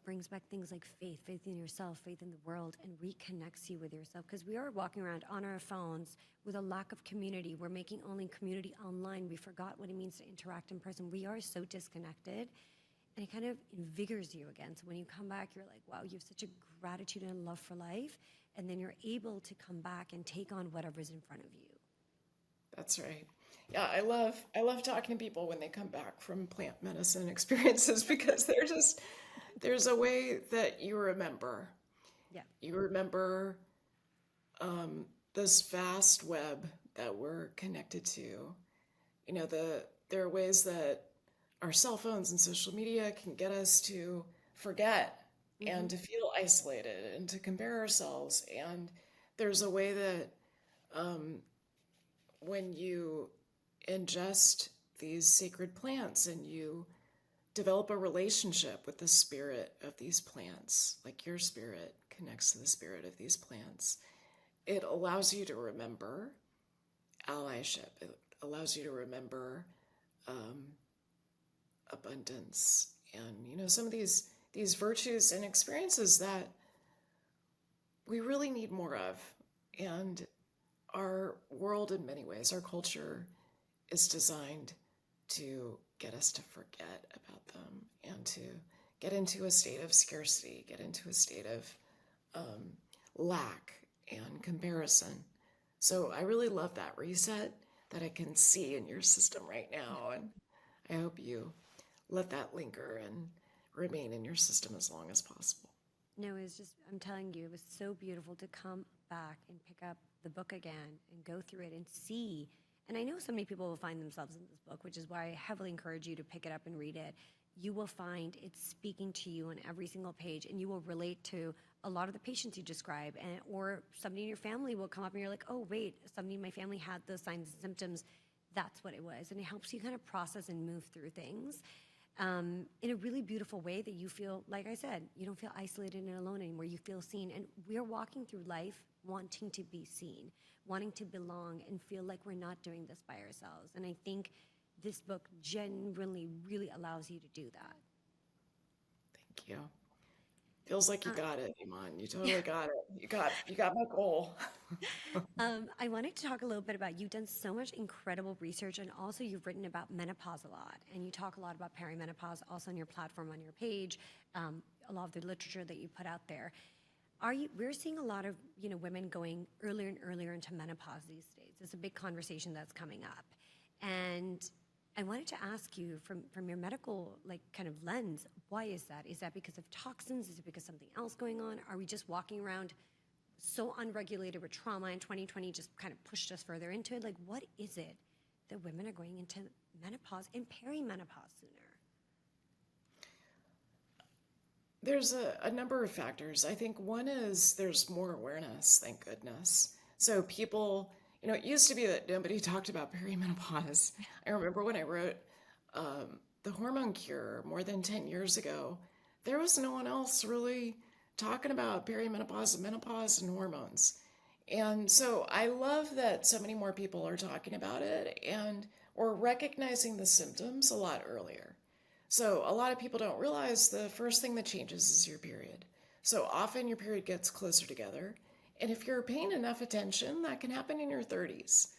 brings back things like faith in yourself, faith in the world, and reconnects you with yourself. Because we are walking around on our phones with a lack of community. We're making only community online. We forgot what it means to interact in person. We are so disconnected. and it kind of invigorates you again. So when you come back, you're like, wow, you have such a gratitude and love for life. And then you're able to come back and take on whatever's in front of you. That's right. Yeah, I love talking to people when they come back from plant medicine experiences because there's a way that you remember. Yeah. You remember this vast web that we're connected to. There are ways that our cell phones and social media can get us to forget and to feel isolated and to compare ourselves. And there's a way that when you ingest these sacred plants and you develop a relationship with the spirit of these plants, like your spirit connects to the spirit of these plants, it allows you to remember allyship. It allows you to remember abundance and some of these virtues and experiences that we really need more of. And our world, in many ways, our culture is designed to get us to forget about them and to get into a state of scarcity, get into a state of lack and comparison. So I really love that reset that I can see in your system right now. And I hope you let that linger and remain in your system as long as possible. No, it's just, I'm telling you, it was so beautiful to come back and pick up the book again and go through it and see. And I know so many people will find themselves in this book, which is why I heavily encourage you to pick it up and read it. You will find it's speaking to you on every single page, and you will relate to a lot of the patients you describe. Or somebody in your family will come up and you're like, oh, wait, somebody in my family had those signs and symptoms. That's what it was. And it helps you kind of process and move through things in a really beautiful way that you feel, like I said, you don't feel isolated and alone anymore. You feel seen. And we're walking through life wanting to be seen, wanting to belong and feel like we're not doing this by ourselves. And I think this book genuinely really allows you to do that. Thank you. Feels like you got it, Iman. You totally got it. You got my goal. I wanted to talk a little bit about, you've done so much incredible research, and also you've written about menopause a lot, and you talk a lot about perimenopause also on your platform, on your page, a lot of the literature that you put out there. We're seeing a lot of women going earlier and earlier into menopause these days. It's a big conversation that's coming up. And I wanted to ask you from your medical kind of lens, why is that? Is that because of toxins? Is it because something else going on? Are we just walking around so unregulated with trauma, and 2020 just kind of pushed us further into it? Like, what is it that women are going into menopause and perimenopause sooner? There's a number of factors. I think one is there's more awareness, thank goodness. So people, it used to be that nobody talked about perimenopause. I remember when I wrote The Hormone Cure more than 10 years ago, there was no one else really talking about perimenopause and menopause and hormones. And so I love that so many more people are talking about it and or recognizing the symptoms a lot earlier. So a lot of people don't realize the first thing that changes is your period. So often your period gets closer together. And if you're paying enough attention, that can happen in your 30s.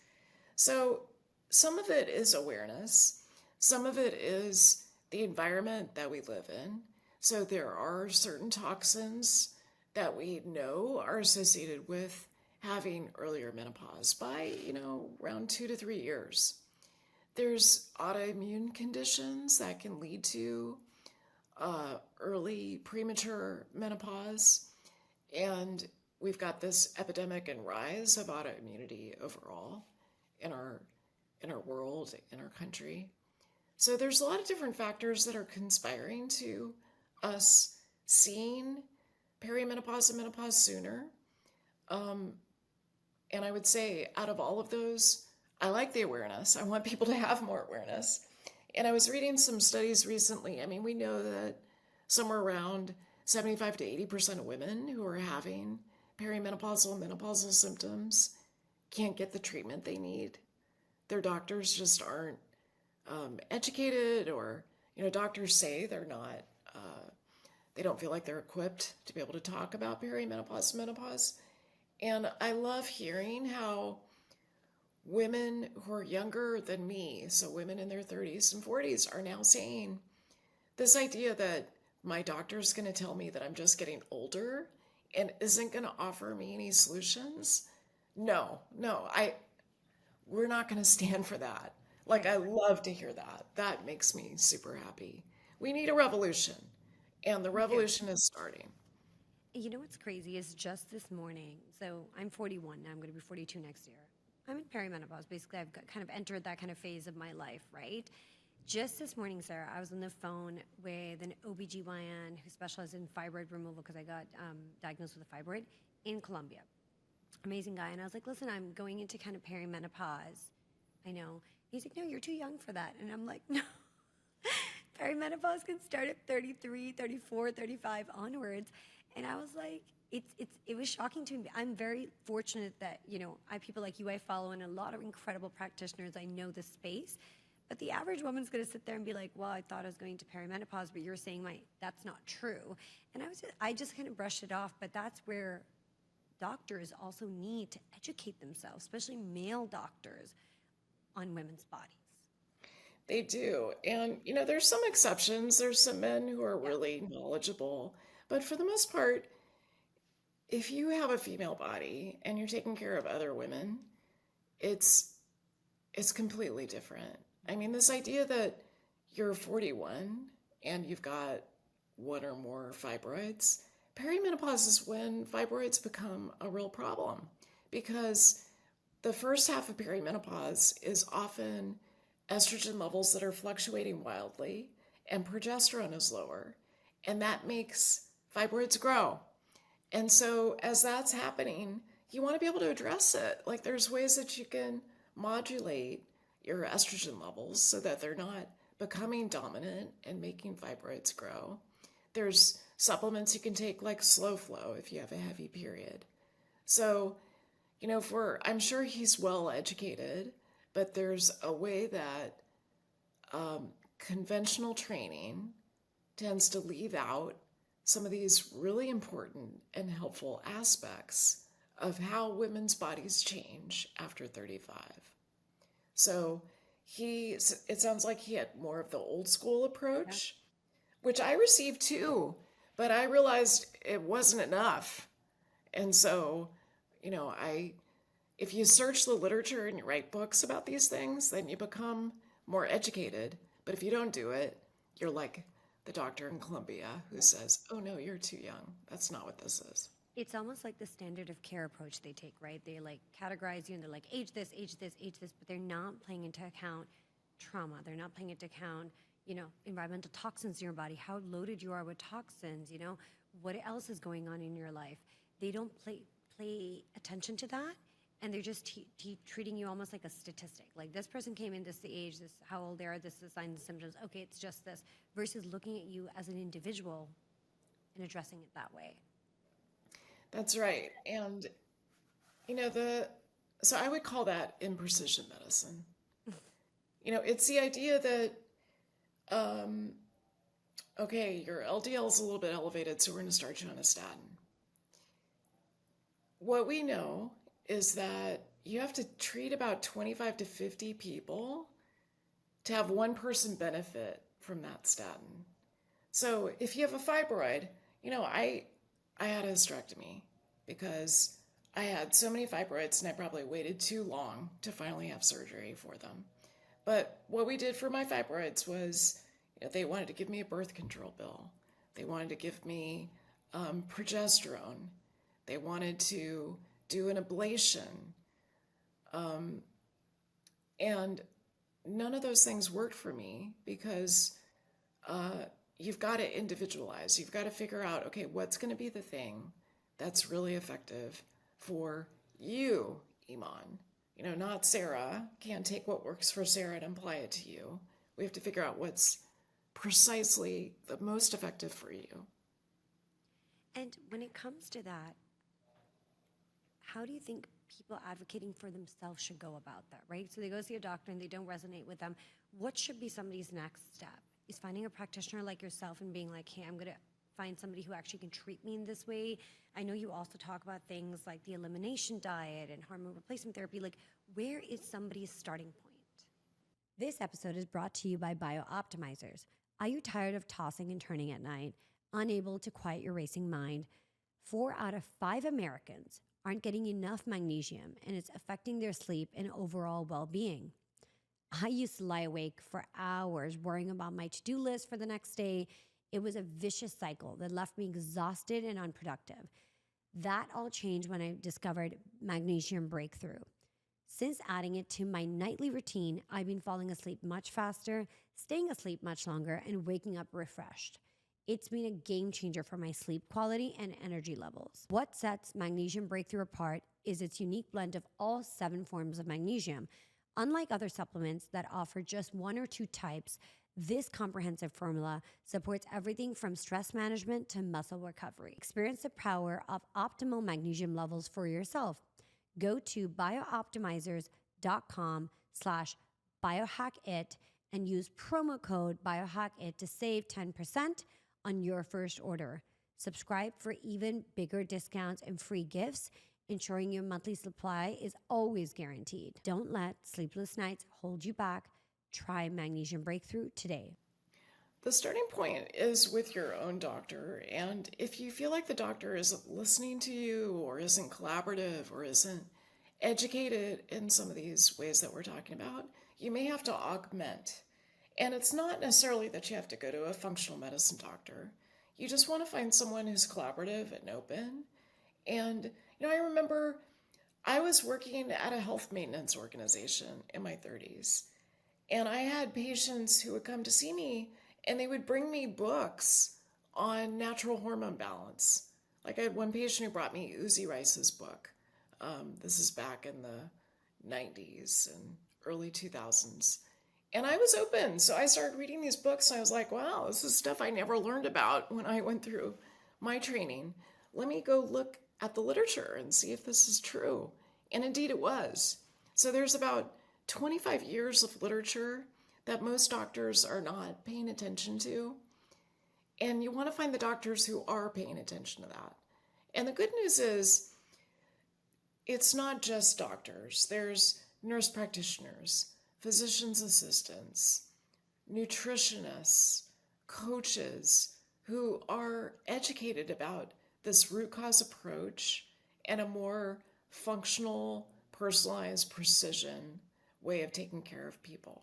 So some of it is awareness. Some of it is the environment that we live in. So there are certain toxins that we know are associated with having earlier menopause by, around 2 to 3 years. There's autoimmune conditions that can lead to early premature menopause. And we've got this epidemic and rise of autoimmunity overall in our world, in our country. So there's a lot of different factors that are conspiring to us seeing perimenopause and menopause sooner. And I would say out of all of those, I like the awareness. I want people to have more awareness. And I was reading some studies recently. I mean, we know that somewhere around 75 to 80% of women who are having perimenopausal, menopausal symptoms can't get the treatment they need. Their doctors just aren't educated, or, doctors say they're not, they don't feel like they're equipped to be able to talk about perimenopause, menopause. And I love hearing how women who are younger than me, so women in their 30s and 40s, are now saying This idea that my doctor's going to tell me that I'm just getting older and isn't going to offer me any solutions. No, no, we're not going to stand for that. Like, Right. I love to hear that. That makes me super happy. We need a revolution, and the We do. revolution is starting. You know what's crazy is just this morning. So I'm 41 now. I'm going to be 42 next year. I'm in perimenopause. Basically, kind of entered that kind of phase of my life, right? Just this morning, Sarah, I was on the phone with an OBGYN who specializes in fibroid removal because I got diagnosed with a fibroid in Colombia. Amazing guy. And I was like, listen, I'm going into kind of perimenopause. I know. He's like, no, you're too young for that. And I'm like, no. Perimenopause can start at 33, 34, 35 onwards. And I was like, it was shocking to me. I'm very fortunate that, I have people like you I follow and a lot of incredible practitioners. I know the space. But the average woman's going to sit there and be like, well, I thought I was going to perimenopause, but you're saying that's not true. And I just kind of brushed it off. But that's where doctors also need to educate themselves, especially male doctors, on women's bodies. They do. And, there's some exceptions. There's some men who are Yeah. really knowledgeable. But for the most part, if you have a female body and you're taking care of other women, it's completely different. I mean, this idea that you're 41 and you've got one or more fibroids, perimenopause is when fibroids become a real problem because the first half of perimenopause is often estrogen levels that are fluctuating wildly and progesterone is lower, and that makes fibroids grow. And so as that's happening, you want to be able to address it. Like, there's ways that you can modulate your estrogen levels so that they're not becoming dominant and making fibroids grow. There's supplements you can take like Slow Flow if you have a heavy period. So, I'm sure he's well educated, but there's a way that conventional training tends to leave out some of these really important and helpful aspects of how women's bodies change after 35. So it sounds like he had more of the old school Yeah. approach, which I received too, but I realized it wasn't enough. And so, if you search the literature and you write books about these things, then you become more educated. But if you don't do it, you're like the doctor in Colombia who says, oh no, you're too young. That's not what this is. It's almost like the standard of care approach they take, right? They like categorize you and they're like, age this, age this, age this, but they're not playing into account trauma. They're not playing into account, environmental toxins in your body, how loaded you are with toxins, what else is going on in your life. They don't play attention to that. And they're just treating you almost like a statistic. Like, this person came in, this is the age, this is how old they are, this is the signs and symptoms. Okay, it's just this. Versus looking at you as an individual and addressing it that way. That's right. And, so I would call that imprecision medicine. It's the idea that, okay, your LDL is a little bit elevated, so we're going to start you on a statin. What we know is that you have to treat about 25 to 50 people to have one person benefit from that statin. So if you have a fibroid, I had a hysterectomy because I had so many fibroids and I probably waited too long to finally have surgery for them. But what we did for my fibroids was, they wanted to give me a birth control pill. They wanted to give me progesterone. They wanted to do an ablation. And none of those things worked for me because you've got to individualize. You've got to figure out, okay, what's going to be the thing that's really effective for you, Iman. Not Sarah. Can't take what works for Sarah and apply it to you. We have to figure out what's precisely the most effective for you. And when it comes to that, how do you think people advocating for themselves should go about that, right? So they go see a doctor and they don't resonate with them. What should be somebody's next step? Is finding a practitioner like yourself and being like, hey, I'm going to find somebody who actually can treat me in this way. I know you also talk about things like the elimination diet and hormone replacement therapy. Like, where is somebody's starting point? This episode is brought to you by Biooptimizers. Are you tired of tossing and turning at night, unable to quiet your racing mind? 4 out of 5 Americans aren't getting enough magnesium, and it's affecting their sleep and overall well-being. I used to lie awake for hours worrying about my to-do list for the next day. It was a vicious cycle that left me exhausted and unproductive. That all changed when I discovered Magnesium Breakthrough. Since adding it to my nightly routine, I've been falling asleep much faster, staying asleep much longer, and waking up refreshed. It's been a game changer for my sleep quality and energy levels. What sets Magnesium Breakthrough apart is its unique blend of all 7 forms of magnesium. Unlike other supplements that offer just 1 or 2 types, this comprehensive formula supports everything from stress management to muscle recovery. Experience the power of optimal magnesium levels for yourself. Go to biooptimizers.com/biohack-it and use promo code Biohack-it to save 10% on your first order. Subscribe for even bigger discounts and free gifts, ensuring your monthly supply is always guaranteed. Don't let sleepless nights hold you back. Try Magnesium Breakthrough today. The starting point is with your own doctor, and if you feel like the doctor isn't listening to you or isn't collaborative or isn't educated in some of these ways that we're talking about, you may have to augment. And it's not necessarily that you have to go to a functional medicine doctor. You just want to find someone who's collaborative and open. And, I remember I was working at a health maintenance organization in my 30s, and I had patients who would come to see me and they would bring me books on natural hormone balance. Like I had one patient who brought me Uzi Rice's book. This is back in the 90s and early 2000s. And I was open. So I started reading these books and I was like, wow, this is stuff I never learned about when I went through my training. Let me go look at the literature and see if this is true. And indeed it was. So there's about 25 years of literature that most doctors are not paying attention to. And you want to find the doctors who are paying attention to that. And the good news is, it's not just doctors. There's nurse practitioners, physician's assistants, nutritionists, coaches who are educated about this root cause approach and a more functional, personalized, precision way of taking care of people.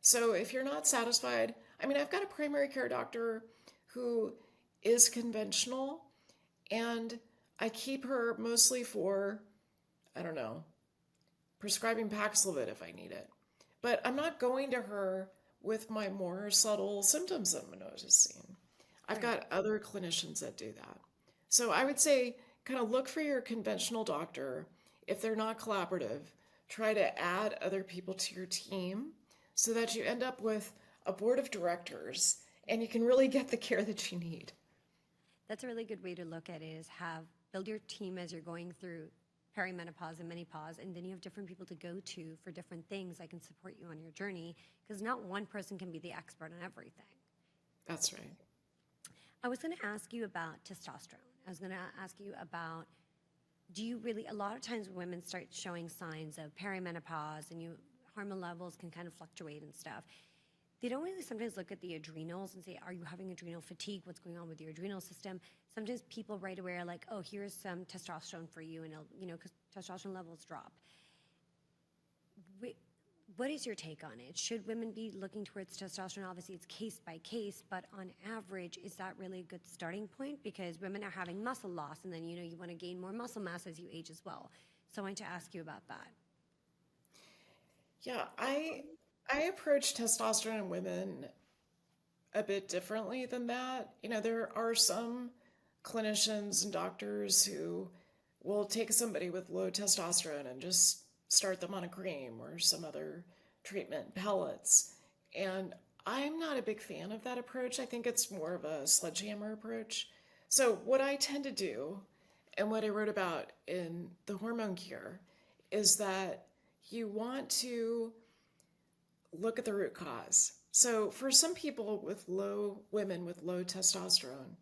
So if you're not satisfied, I've got a primary care doctor who is conventional, and I keep her mostly for, prescribing Paxlovid if I need it. But I'm not going to her with my more subtle symptoms that I'm noticing. I've got other clinicians that do that. So I would say kind of look for your conventional doctor. If they're not collaborative, try to add other people to your team so that you end up with a board of directors and you can really get the care that you need. That's a really good way to look at it, is build your team as you're going through perimenopause and menopause, and then you have different people to go to for different things that can support you on your journey, because not one person can be the expert on everything. That's right. I was going to ask you about testosterone. I was going to ask you about, a lot of times women start showing signs of perimenopause and hormone levels can kind of fluctuate and stuff. They don't really sometimes look at the adrenals and say, are you having adrenal fatigue? What's going on with your adrenal system? Sometimes people right away are like, oh, here's some testosterone for you, and because testosterone levels drop. What is your take on it? Should women be looking towards testosterone? Obviously, it's case by case, but on average, is that really a good starting point? Because women are having muscle loss, and then, you want to gain more muscle mass as you age as well. So I wanted to ask you about that. Yeah, I approach testosterone in women a bit differently than that. There are some clinicians and doctors who will take somebody with low testosterone and just start them on a cream or some other treatment, pellets. And I'm not a big fan of that approach. I think it's more of a sledgehammer approach. So what I tend to do, and what I wrote about in The Hormone Cure, is that you want to look at the root cause. So for some people women with low testosterone,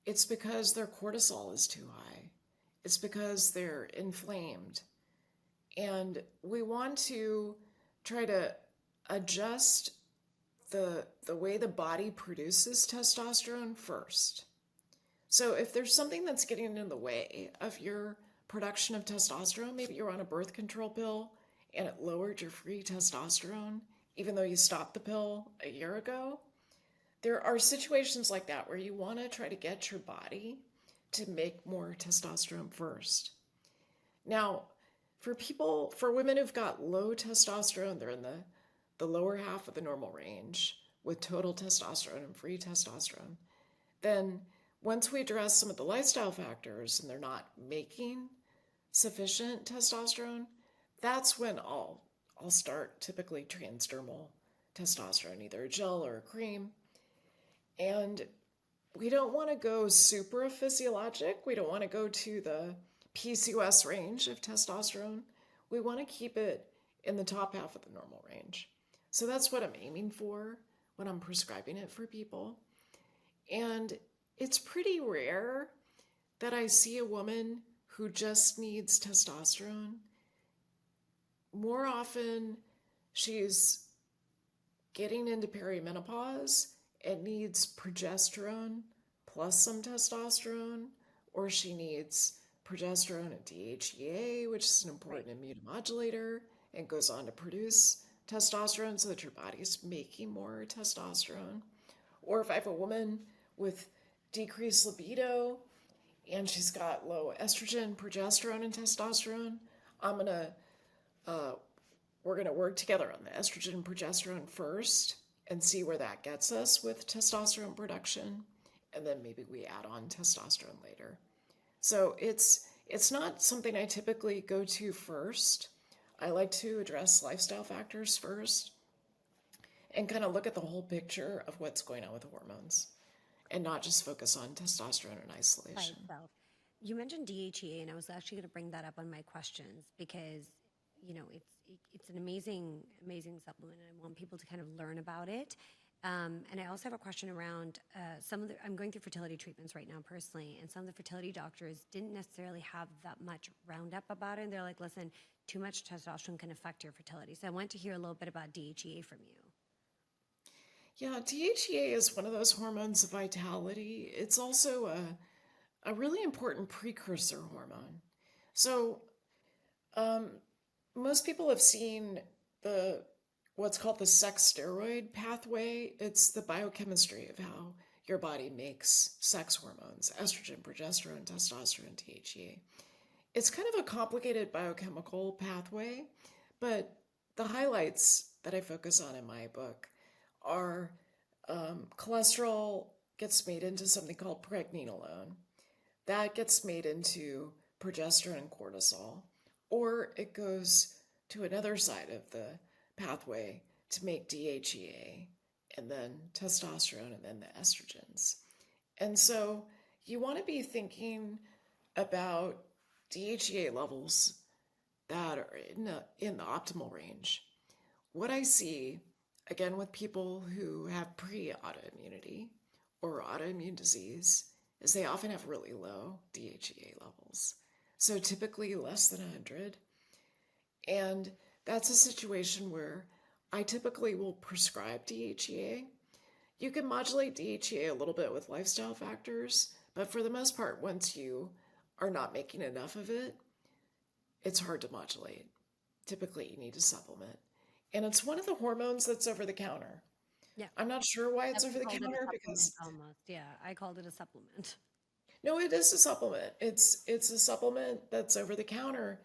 it's because their cortisol is too high. It's because they're inflamed. And we want to try to adjust the way the body produces testosterone first. So if there's something that's getting in the way of your production of testosterone, maybe you're on a birth control pill and it lowered your free testosterone, even though you stopped the pill a year ago. There are situations like that where you want to try to get your body to make more testosterone first. Now, for women who've got low testosterone, they're in the lower half of the normal range with total testosterone and free testosterone, then once we address some of the lifestyle factors and they're not making sufficient testosterone, that's when I'll start typically transdermal testosterone, either a gel or a cream. And we don't want to go super physiologic. We don't want to go to the PCOS range of testosterone. We want to keep it in the top half of the normal range. So that's what I'm aiming for when I'm prescribing it for people. And it's pretty rare that I see a woman who just needs testosterone. More often, she's getting into perimenopause and needs progesterone plus some testosterone, or she needs progesterone and DHEA, which is an important immunomodulator, and goes on to produce testosterone so that your body's making more testosterone. Or if I have a woman with decreased libido and she's got low estrogen, progesterone, and testosterone, we're gonna work together on the estrogen and progesterone first and see where that gets us with testosterone production, and then maybe we add on testosterone later. So it's not something I typically go to first. I like to address lifestyle factors first and kind of look at the whole picture of what's going on with hormones and not just focus on testosterone in isolation. By itself. You mentioned DHEA, and I was actually going to bring that up on my questions because, you know, it's an amazing supplement, and I want people to kind of learn about it. And I also have a question around I'm going through fertility treatments right now personally, and some of the fertility doctors didn't necessarily have that much roundup about it. And they're like, listen, too much testosterone can affect your fertility. So I want to hear a little bit about DHEA from you. Yeah, DHEA is one of those hormones of vitality. It's also a really important precursor hormone. So most people have seen what's called the sex steroid pathway. It's the biochemistry of how your body makes sex hormones, estrogen, progesterone, testosterone, DHEA. It's kind of a complicated biochemical pathway, but the highlights that I focus on in my book are cholesterol gets made into something called pregnenolone. That gets made into progesterone and cortisol, or it goes to another side of the pathway to make DHEA, and then testosterone, and then the estrogens. And so you want to be thinking about DHEA levels that are in the optimal range. What I see, again, with people who have pre-autoimmunity or autoimmune disease, is they often have really low DHEA levels. So typically less than 100. And that's a situation where I typically will prescribe DHEA. You can modulate DHEA a little bit with lifestyle factors, but for the most part, once you are not making enough of it, it's hard to modulate. Typically, you need to supplement. And it's one of the hormones that's over the counter. Yeah. I'm not sure why it's over the counter because almost, yeah, I called it a supplement. no, it is a supplement. It's a supplement that's over the counter.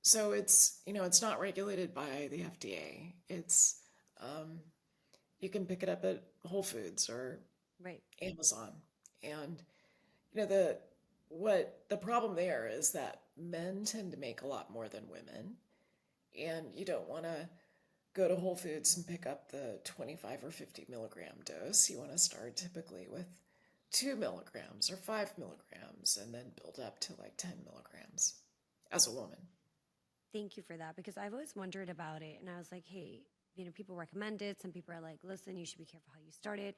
So it's not regulated by the FDA. It's you can pick it up at Whole Foods or Amazon. And the problem there is that men tend to make a lot more than women, and you don't want to go to Whole Foods and pick up the 25 or 50 milligram dose. You want to start typically with 2 milligrams or 5 milligrams and then build up to like 10 milligrams as a woman. Thank you for that, because I've always wondered about it, and I was like, hey, people recommend it. Some people are like, listen, you should be careful how you start it.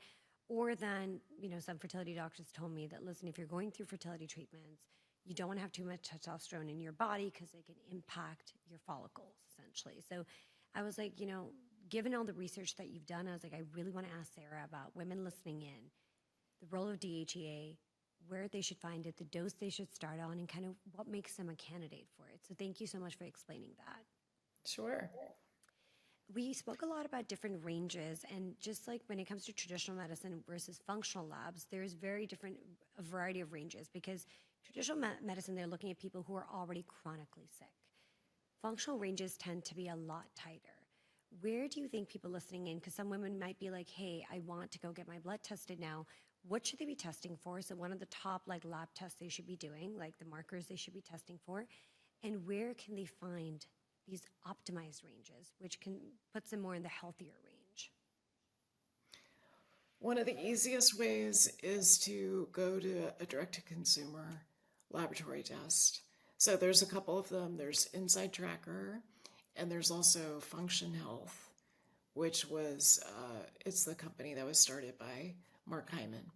Or then, some fertility doctors told me that, listen, if you're going through fertility treatments, you don't want to have too much testosterone in your body because it can impact your follicles, essentially. So I was like, given all the research that you've done, I was like, I really want to ask Sara about women listening in, the role of DHEA, where they should find it, the dose they should start on, and kind of what makes them a candidate for it. So thank you so much for explaining that. Sure. We spoke a lot about different ranges, and just like when it comes to traditional medicine versus functional labs, there's a variety of ranges, because traditional medicine, they're looking at people who are already chronically sick. Functional ranges tend to be a lot tighter. Where do you think people listening in, because some women might be like, hey, I want to go get my blood tested now. What should they be testing for? So one of the top lab tests they should be doing, like the markers they should be testing for, and where can they find these optimized ranges, which puts them more in the healthier range? One of the easiest ways is to go to a direct-to-consumer laboratory test. So there's a couple of them. There's Inside Tracker, and there's also Function Health, which was, it's the company that was started by Mark Hyman.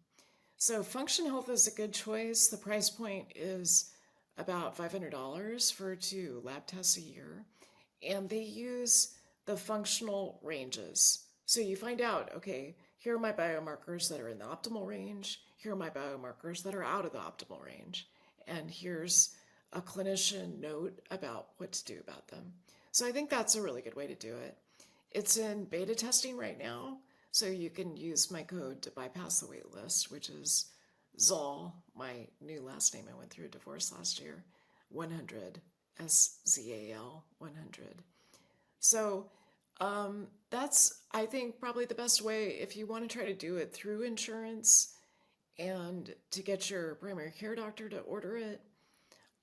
So Function Health is a good choice. The price point is about $500 for 2 lab tests a year, and they use the functional ranges. So you find out, okay, here are my biomarkers that are in the optimal range, here are my biomarkers that are out of the optimal range, and here's a clinician note about what to do about them. So I think that's a really good way to do it. It's in beta testing right now, so you can use my code to bypass the wait list, which is ZAL, my new last name. I went through a divorce last year, 100, SZAL 100. So that's, I think, probably the best way if you want to try to do it through insurance and to get your primary care doctor to order it.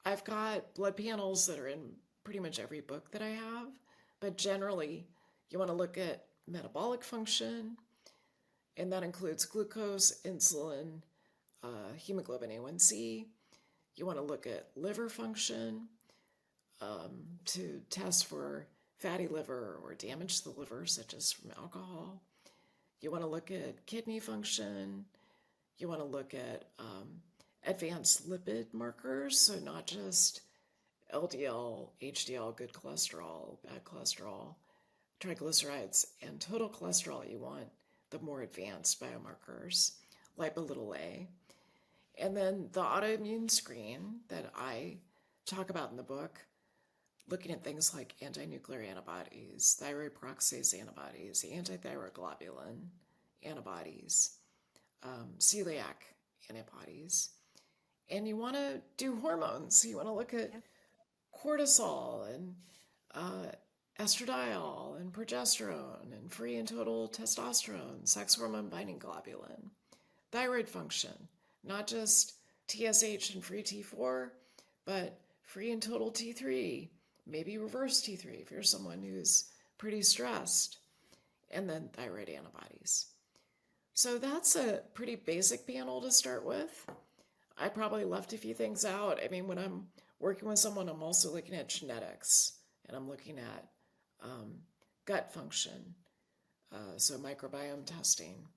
I've got blood panels that are in pretty much every book that I have, but generally you want to look at metabolic function, and that includes glucose, insulin, hemoglobin A1C. You want to look at liver function to test for fatty liver or damage to the liver, such as from alcohol. You want to look at kidney function. You want to look at advanced lipid markers, so not just LDL, HDL, good cholesterol, bad cholesterol, triglycerides, and total cholesterol. You want the more advanced biomarkers, lipo(a). And then the autoimmune screen that I talk about in the book, looking at things like anti-nuclear antibodies, thyroid peroxidase antibodies, antithyroid globulin antibodies, celiac antibodies. And you want to do hormones. So you want to look at cortisol and estradiol and progesterone and free and total testosterone, sex hormone binding globulin, thyroid function, not just TSH and free T4, but free and total T3, maybe reverse T3 if you're someone who's pretty stressed, and then thyroid antibodies. So that's a pretty basic panel to start with. I probably left a few things out. I mean, when I'm working with someone, I'm also looking at genetics, and I'm looking at gut function, so microbiome testing.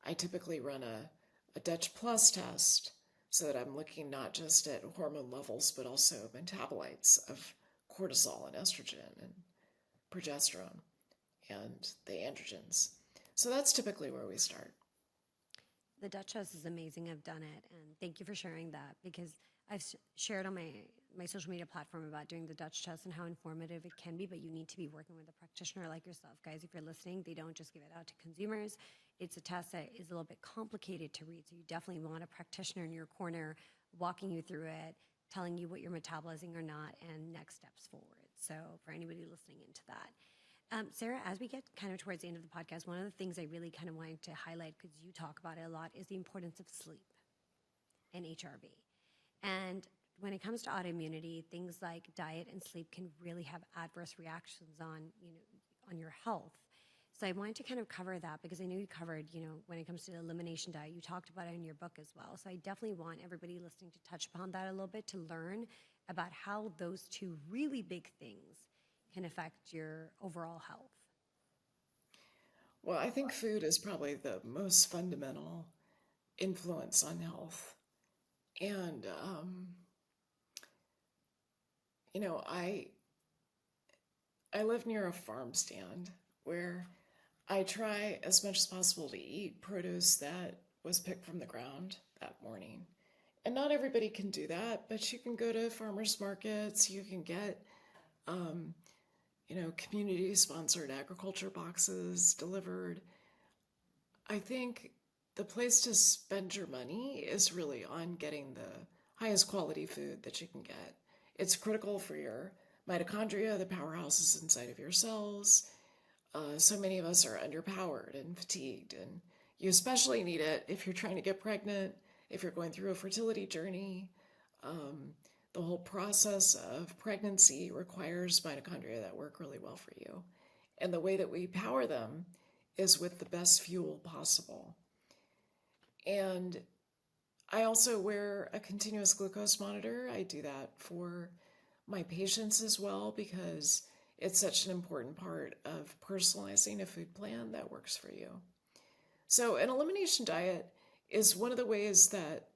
I typically run a Dutch Plus test so that I'm looking not just at hormone levels, but also metabolites of cortisol and estrogen and progesterone and the androgens. So that's typically where we start. The Dutch test is amazing. I've done it, and thank you for sharing that, because I've shared on my social media platform about doing the Dutch test and how informative it can be, but you need to be working with a practitioner like yourself. Guys, if you're listening, they don't just give it out to consumers. It's a test that is a little bit complicated to read, so you definitely want a practitioner in your corner walking you through it, telling you what you're metabolizing or not, and next steps forward. So for anybody listening into that. Sara, as we get kind of towards the end of the podcast, one of the things I really kind of wanted to highlight, because you talk about it a lot, is the importance of sleep and HRV. And when it comes to autoimmunity, things like diet and sleep can really have adverse reactions on your health. So I wanted to kind of cover that, because I know you covered, when it comes to the elimination diet, you talked about it in your book as well. So I definitely want everybody listening to touch upon that a little bit, to learn about how those two really big things can affect your overall health. Well, I think food is probably the most fundamental influence on health. And, I live near a farm stand where I try as much as possible to eat produce that was picked from the ground that morning. And not everybody can do that, but you can go to farmers markets, you can get, um, community sponsored agriculture boxes delivered. I think the place to spend your money is really on getting the highest quality food that you can get. It's critical for your mitochondria, the powerhouses inside of your cells. So many of us are underpowered and fatigued, and you especially need it if you're trying to get pregnant, if you're going through a fertility journey. Um, the whole process of pregnancy requires mitochondria that work really well for you. And the way that we power them is with the best fuel possible. And I also wear a continuous glucose monitor. I do that for my patients as well because it's such an important part of personalizing a food plan that works for you. So, an elimination diet is one of the ways that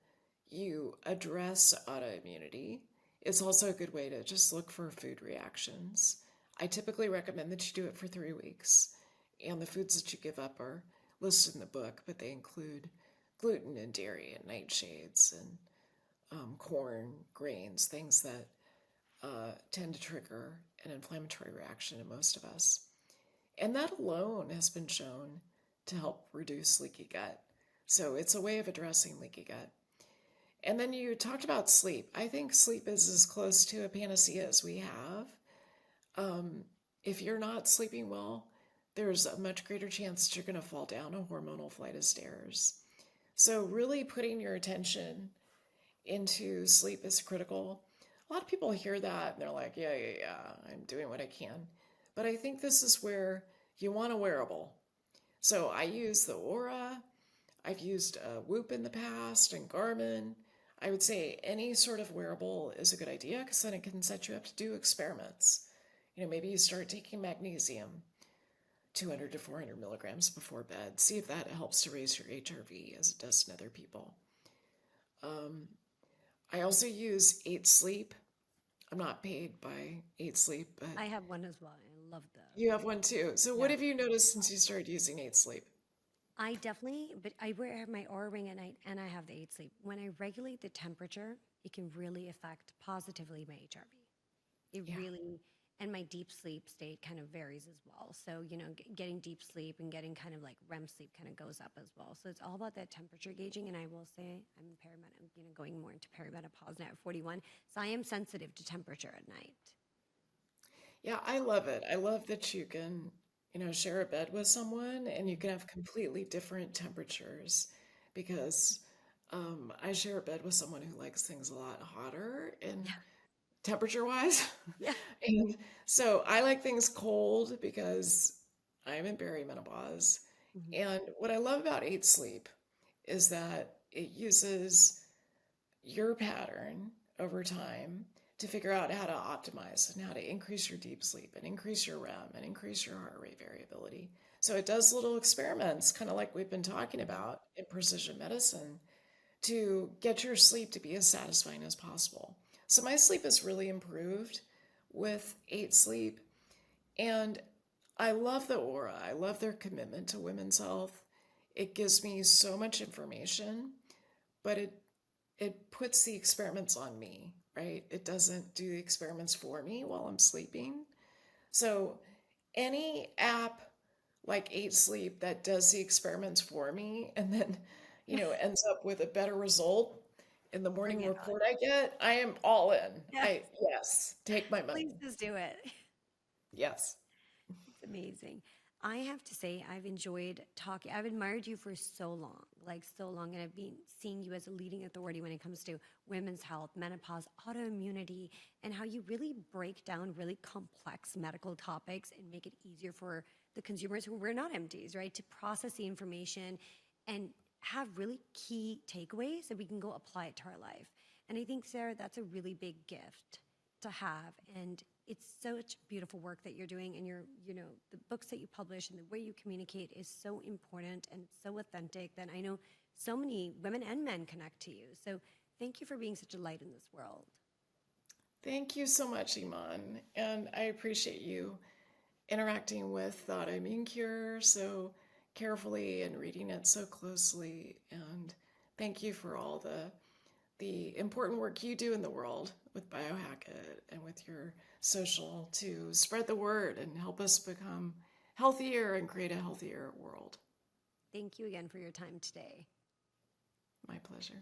you address autoimmunity. It's also a good way to just look for food reactions. I typically recommend that you do it for 3 weeks, and the foods that you give up are listed in the book, but they include gluten and dairy and nightshades and corn, grains, things that tend to trigger an inflammatory reaction in most of us. And that alone has been shown to help reduce leaky gut. So it's a way of addressing leaky gut. And then you talked about sleep. I think sleep is as close to a panacea as we have. If you're not sleeping well, there's a much greater chance that you're going to fall down a hormonal flight of stairs. So really putting your attention into sleep is critical. A lot of people hear that and they're like, yeah, I'm doing what I can. But I think this is where you want a wearable. So I use the Oura. I've used Whoop in the past and Garmin. I would say any sort of wearable is a good idea because then it can set you up to do experiments. Maybe you start taking magnesium, 200 to 400 milligrams before bed. See if that helps to raise your HRV as it does in other people. I also use 8 Sleep. I'm not paid by 8 Sleep, but I have one as well. I love the. you have one too. So what Yeah. have you noticed since you started using 8 Sleep? I definitely, but I wear my Aura ring at night and I have the 8 Sleep. When I regulate the temperature, it can really affect positively my HRV. It Yeah. really, and my deep sleep state kind of varies as well. So, getting deep sleep and getting kind of like REM sleep kind of goes up as well. So it's all about that temperature gauging. And I will say I'm going more into perimenopause now at 41. So I am sensitive to temperature at night. Yeah, I love it. I love that you can, share a bed with someone and you can have completely different temperatures because I share a bed with someone who likes things a lot hotter and Yeah. temperature wise. Yeah. And so I like things cold because I'm in perimenopause. Mhm. And what I love about 8 Sleep is that it uses your pattern over time to figure out how to optimize and how to increase your deep sleep and increase your REM and increase your heart rate variability. So it does little experiments, kind of like we've been talking about in precision medicine, to get your sleep to be as satisfying as possible. So my sleep has really improved with 8 Sleep. And I love the Aura. I love their commitment to women's health. It gives me so much information, but it puts the experiments on me, right? It doesn't do the experiments for me while I'm sleeping. So any app like 8 Sleep that does the experiments for me and then, ends up with a better result in the Bring morning it on. report I get, I am all in. Yeah. Yes, take my Please money. just do it. Yes. It's amazing. I have to say, I've enjoyed talking. I've admired you for so long, like so long, and I've been seeing you as a leading authority when it comes to women's health, menopause, autoimmunity, and how you really break down really complex medical topics and make it easier for the consumers who we're not MDs, right, to process the information and have really key takeaways that we can go apply it to our life. And I think, Sarah, that's a really big gift to have. And it's such beautiful work that you're doing, and the books that you publish and the way you communicate is so important and so authentic that I know so many women and men connect to you. So thank you for being such a light in this world. Thank you so much, Iman. And I appreciate you interacting with the autoimmune cure so carefully and reading it so closely. And thank you for all the important work you do in the world with Biohack-it and with your social to spread the word and help us become healthier and create a healthier world. Thank you again for your time today. My pleasure.